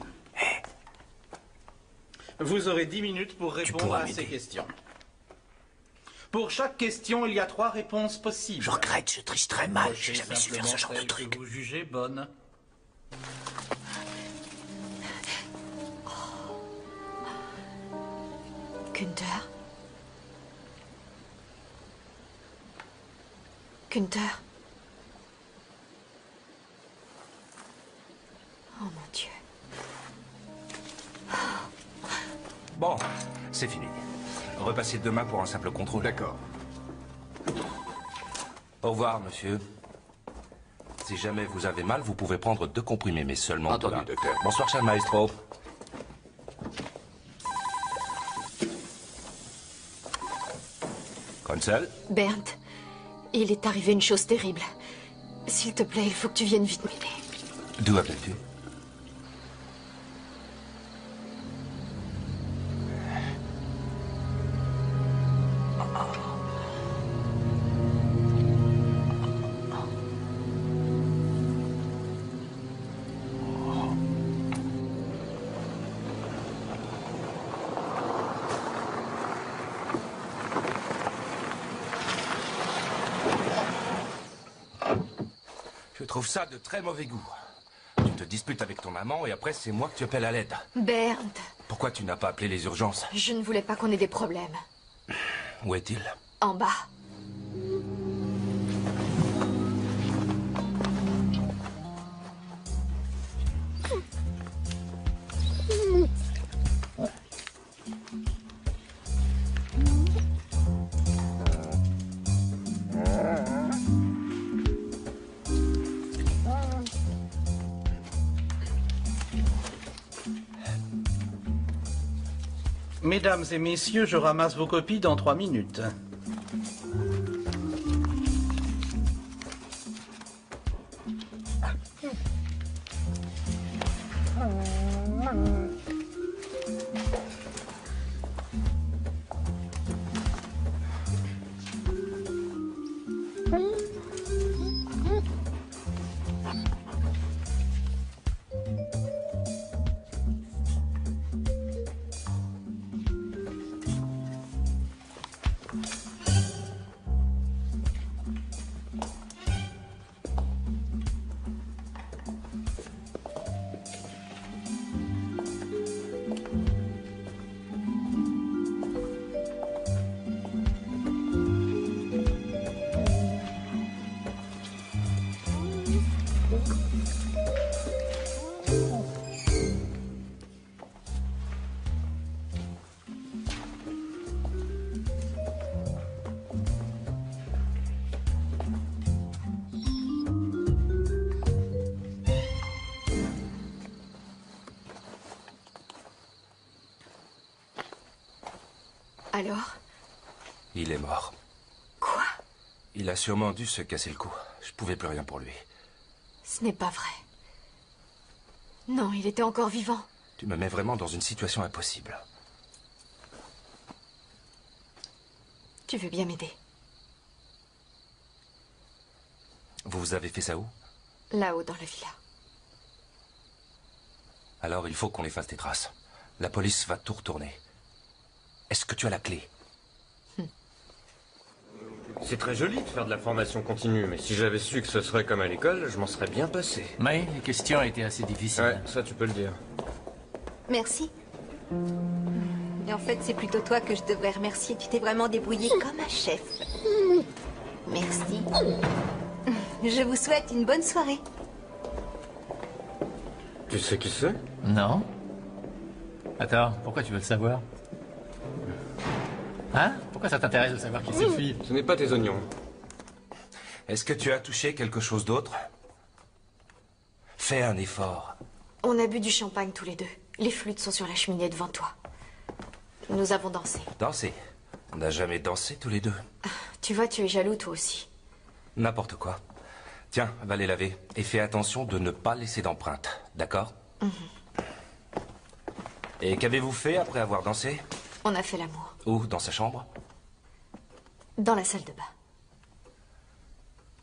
[SPEAKER 3] Vous aurez 10 minutes pour répondre à ces questions. Pour chaque question, il y a 3 réponses possibles.
[SPEAKER 1] Je regrette, je triche très mal.
[SPEAKER 3] Cochez
[SPEAKER 1] J'ai jamais su faire ce genre de
[SPEAKER 3] simplement celle
[SPEAKER 1] truc.
[SPEAKER 3] que vous jugez bonne.
[SPEAKER 2] Günther. Günther. Oh mon Dieu.
[SPEAKER 4] Bon, c'est fini. Repassez demain pour un simple contrôle.
[SPEAKER 13] D'accord.
[SPEAKER 4] Au revoir, monsieur. Si jamais vous avez mal, vous pouvez prendre 2 comprimés, mais seulement
[SPEAKER 13] Entendu,
[SPEAKER 4] 2.
[SPEAKER 13] docteur.
[SPEAKER 4] Bonsoir, cher maestro. Consel,
[SPEAKER 2] Bernd, il est arrivé une chose terrible. S'il te plaît, il faut que tu viennes vite m'aider.
[SPEAKER 4] d'où appelles-tu? Je trouve ça de très mauvais goût. Tu te disputes avec ton amant et après c'est moi que tu appelles à l'aide.
[SPEAKER 2] Bernd,
[SPEAKER 4] Pourquoi tu n'as pas appelé les urgences?
[SPEAKER 2] je ne voulais pas qu'on ait des problèmes.
[SPEAKER 4] Où est-il?
[SPEAKER 2] En bas.
[SPEAKER 3] Mesdames et messieurs, je ramasse vos copies dans 3 minutes.
[SPEAKER 2] Alors?
[SPEAKER 4] Il est mort.
[SPEAKER 2] Quoi?
[SPEAKER 4] Il a sûrement dû se casser le cou. Je pouvais plus rien pour lui.
[SPEAKER 2] Ce n'est pas vrai. Non, il était encore vivant.
[SPEAKER 4] Tu me mets vraiment dans une situation impossible.
[SPEAKER 2] Tu veux bien m'aider?
[SPEAKER 4] Vous avez fait ça où?
[SPEAKER 2] Là-haut dans la villa.
[SPEAKER 4] Alors il faut qu'on efface tes traces. La police va tout retourner. Est-ce que tu as la clé?
[SPEAKER 9] C'est très joli de faire de la formation continue, mais si j'avais su que ce serait comme à l'école, je m'en serais bien passé.
[SPEAKER 1] Mais les questions étaient assez difficiles.
[SPEAKER 9] Ouais, ça tu peux le dire.
[SPEAKER 6] Merci. Et en fait, c'est plutôt toi que je devrais remercier. Tu t'es vraiment débrouillé comme un chef. Merci. Je vous souhaite une bonne soirée.
[SPEAKER 9] Tu sais qui c'est?
[SPEAKER 1] Non. Attends, pourquoi tu veux le savoir? Hein? Pourquoi ça t'intéresse de savoir qui c'est cette fille?
[SPEAKER 9] Ce n'est pas tes oignons.
[SPEAKER 4] Est-ce que tu as touché quelque chose d'autre? Fais un effort.
[SPEAKER 2] On a bu du champagne tous les deux. Les flûtes sont sur la cheminée devant toi. Nous avons dansé.
[SPEAKER 4] Danser. On n'a jamais dansé tous les deux.
[SPEAKER 2] Tu vois, tu es jaloux toi aussi.
[SPEAKER 4] N'importe quoi. Tiens, va les laver. Et fais attention de ne pas laisser d'empreinte. D'accord? Et qu'avez-vous fait après avoir dansé?
[SPEAKER 2] On a fait l'amour.
[SPEAKER 4] Où? Dans sa chambre?
[SPEAKER 2] Dans la salle de bain.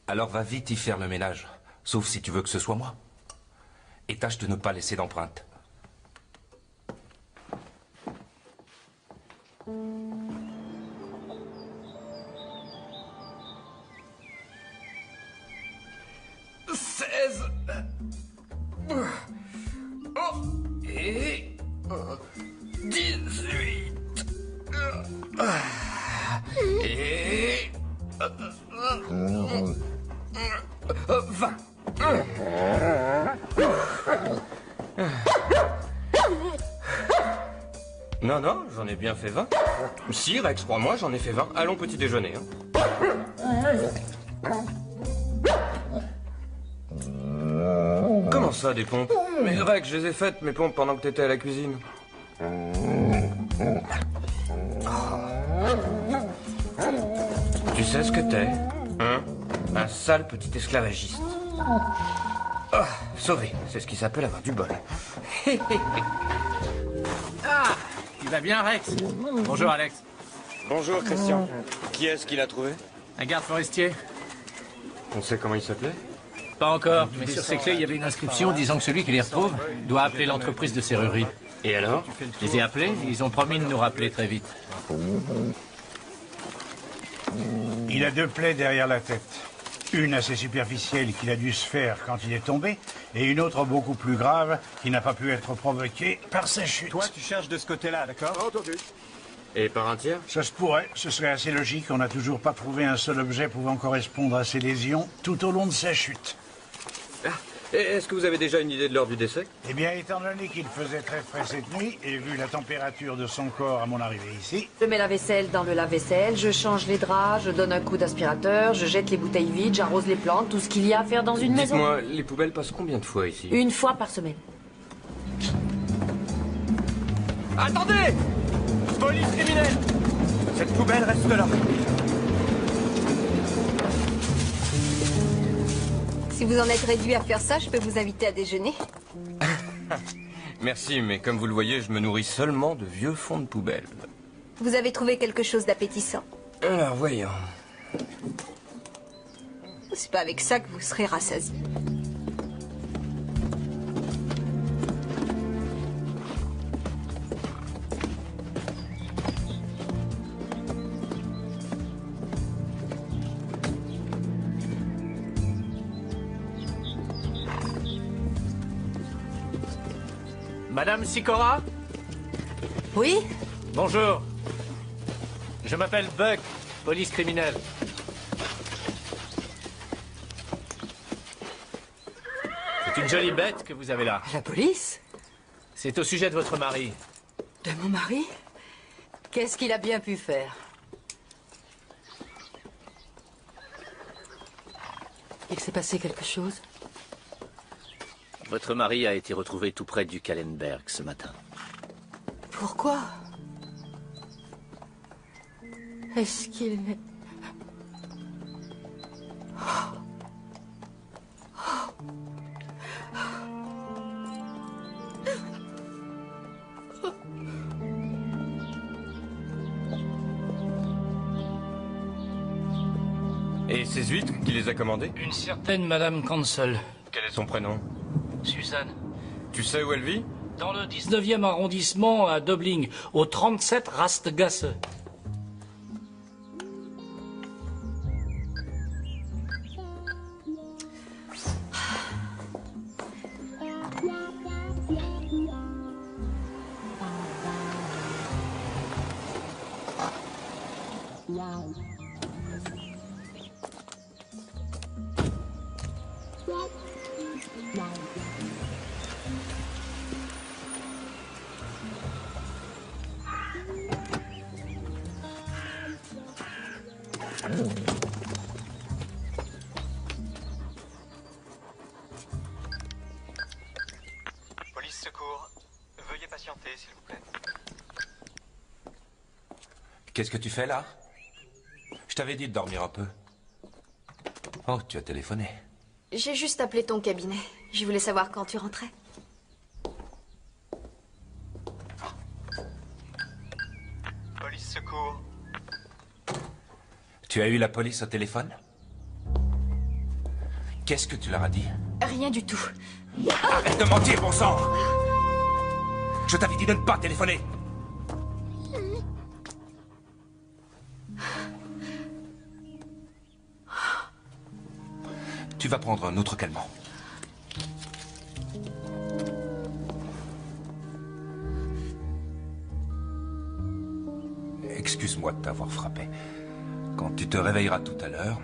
[SPEAKER 4] Alors va vite y faire le ménage. Sauf si tu veux que ce soit moi. Et tâche de ne pas laisser d'empreinte.
[SPEAKER 9] 16. Oh, et 18. Et 20. Non, non, j'en ai bien fait 20. Si, Rex, crois-moi, j'en ai fait 20. Allons, petit déjeuner. Comment ça, des pompes? Mais Rex, je les ai faites, mes pompes, pendant que t'étais à la cuisine. Tu sais ce que t'es, hein? Un sale petit esclavagiste. Ah, sauvé, c'est ce qui s'appelle avoir du bol.
[SPEAKER 1] Ah, il va bien, Rex? Bonjour, Alex.
[SPEAKER 9] Bonjour, Christian. Qui est-ce qui l'a trouvé?
[SPEAKER 1] Un garde forestier.
[SPEAKER 9] On sait comment il s'appelait?
[SPEAKER 1] Pas encore, mais sur ses clés, il y avait une inscription disant que celui qui les retrouve doit appeler l'entreprise de serrurerie.
[SPEAKER 9] Et alors?
[SPEAKER 1] Je les ai appelés, ils ont promis de nous rappeler très vite.
[SPEAKER 7] Il a 2 plaies derrière la tête. Une assez superficielle qu'il a dû se faire quand il est tombé, et une autre beaucoup plus grave qui n'a pas pu être provoquée par sa chute.
[SPEAKER 13] Toi, tu cherches de ce côté-là, d'accord?
[SPEAKER 7] Entendu.
[SPEAKER 9] Et par un tiers? Ça
[SPEAKER 7] se pourrait, ce serait assez logique. On n'a toujours pas trouvé un seul objet pouvant correspondre à ses lésions tout au long de sa chute.
[SPEAKER 9] Est-ce que vous avez déjà une idée de l'heure du décès?
[SPEAKER 7] Eh bien, étant donné qu'il faisait très frais cette nuit, et vu la température de son corps à mon arrivée ici...
[SPEAKER 10] Je mets la vaisselle dans le lave-vaisselle, je change les draps, je donne un coup d'aspirateur, je jette les bouteilles vides, j'arrose les plantes, tout ce qu'il y a à faire dans une maison.
[SPEAKER 9] Dites-moi, les poubelles passent combien de fois ici?
[SPEAKER 10] Une fois par semaine.
[SPEAKER 13] Attendez! Police criminelle! Cette poubelle reste là.
[SPEAKER 6] Si vous en êtes réduit à faire ça, je peux vous inviter à déjeuner.
[SPEAKER 9] Merci, mais comme vous le voyez, je me nourris seulement de vieux fonds de poubelle.
[SPEAKER 6] Vous avez trouvé quelque chose d'appétissant.
[SPEAKER 9] Alors, voyons.
[SPEAKER 6] C'est pas avec ça que vous serez rassasié.
[SPEAKER 1] Madame Sikora?
[SPEAKER 10] Oui?
[SPEAKER 1] Bonjour. Je m'appelle Buck, police criminelle. C'est une jolie bête que vous avez là.
[SPEAKER 10] La police?
[SPEAKER 1] C'est au sujet de votre mari.
[SPEAKER 10] De mon mari? Qu'est-ce qu'il a bien pu faire? Il s'est passé quelque chose?
[SPEAKER 1] Votre mari a été retrouvé tout près du Kallenberg ce matin.
[SPEAKER 10] Pourquoi? Est-ce qu'il...
[SPEAKER 9] Et ces huîtres, qui les a commandées?
[SPEAKER 11] Une certaine Madame Cancel.
[SPEAKER 9] Quel est son prénom?
[SPEAKER 11] Suzanne.
[SPEAKER 9] Tu sais où elle vit?
[SPEAKER 11] Dans le 19e arrondissement à Dobling, au 37 Rastgasse.
[SPEAKER 12] Police secours. Veuillez patienter, s'il vous plaît.
[SPEAKER 4] Qu'est-ce que tu fais là? Je t'avais dit de dormir un peu. Oh, tu as téléphoné.
[SPEAKER 2] J'ai juste appelé ton cabinet. Je voulais savoir quand tu rentrais.
[SPEAKER 12] Police secours.
[SPEAKER 4] Tu as eu la police au téléphone? Qu'est-ce que tu leur as dit?
[SPEAKER 2] Rien du tout.
[SPEAKER 4] Arrête de mentir, bon sang! Je t'avais dit de ne pas téléphoner. Tu vas prendre un autre calmant. excuse-moi de t'avoir frappé. Quand tu te réveilleras tout à l'heure,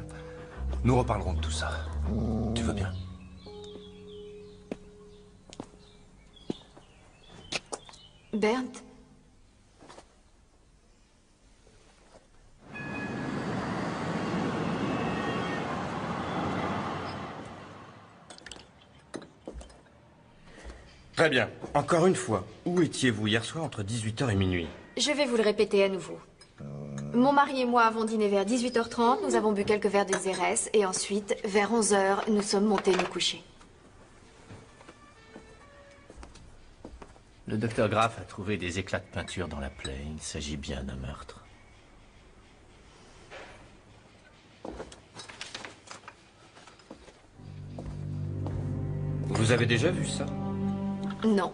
[SPEAKER 4] nous reparlerons de tout ça. Tu veux bien?
[SPEAKER 2] Bernd?
[SPEAKER 9] Très bien. Encore une fois, où étiez-vous hier soir entre 18h et minuit?
[SPEAKER 2] Je vais vous le répéter à nouveau. Mon mari et moi avons dîné vers 18h30, nous avons bu quelques verres de Xérès, et ensuite, vers 11h, nous sommes montés nous coucher.
[SPEAKER 1] Le docteur Graff a trouvé des éclats de peinture dans la plaie. Il s'agit bien d'un meurtre.
[SPEAKER 9] Vous avez déjà vu ça?
[SPEAKER 2] Non.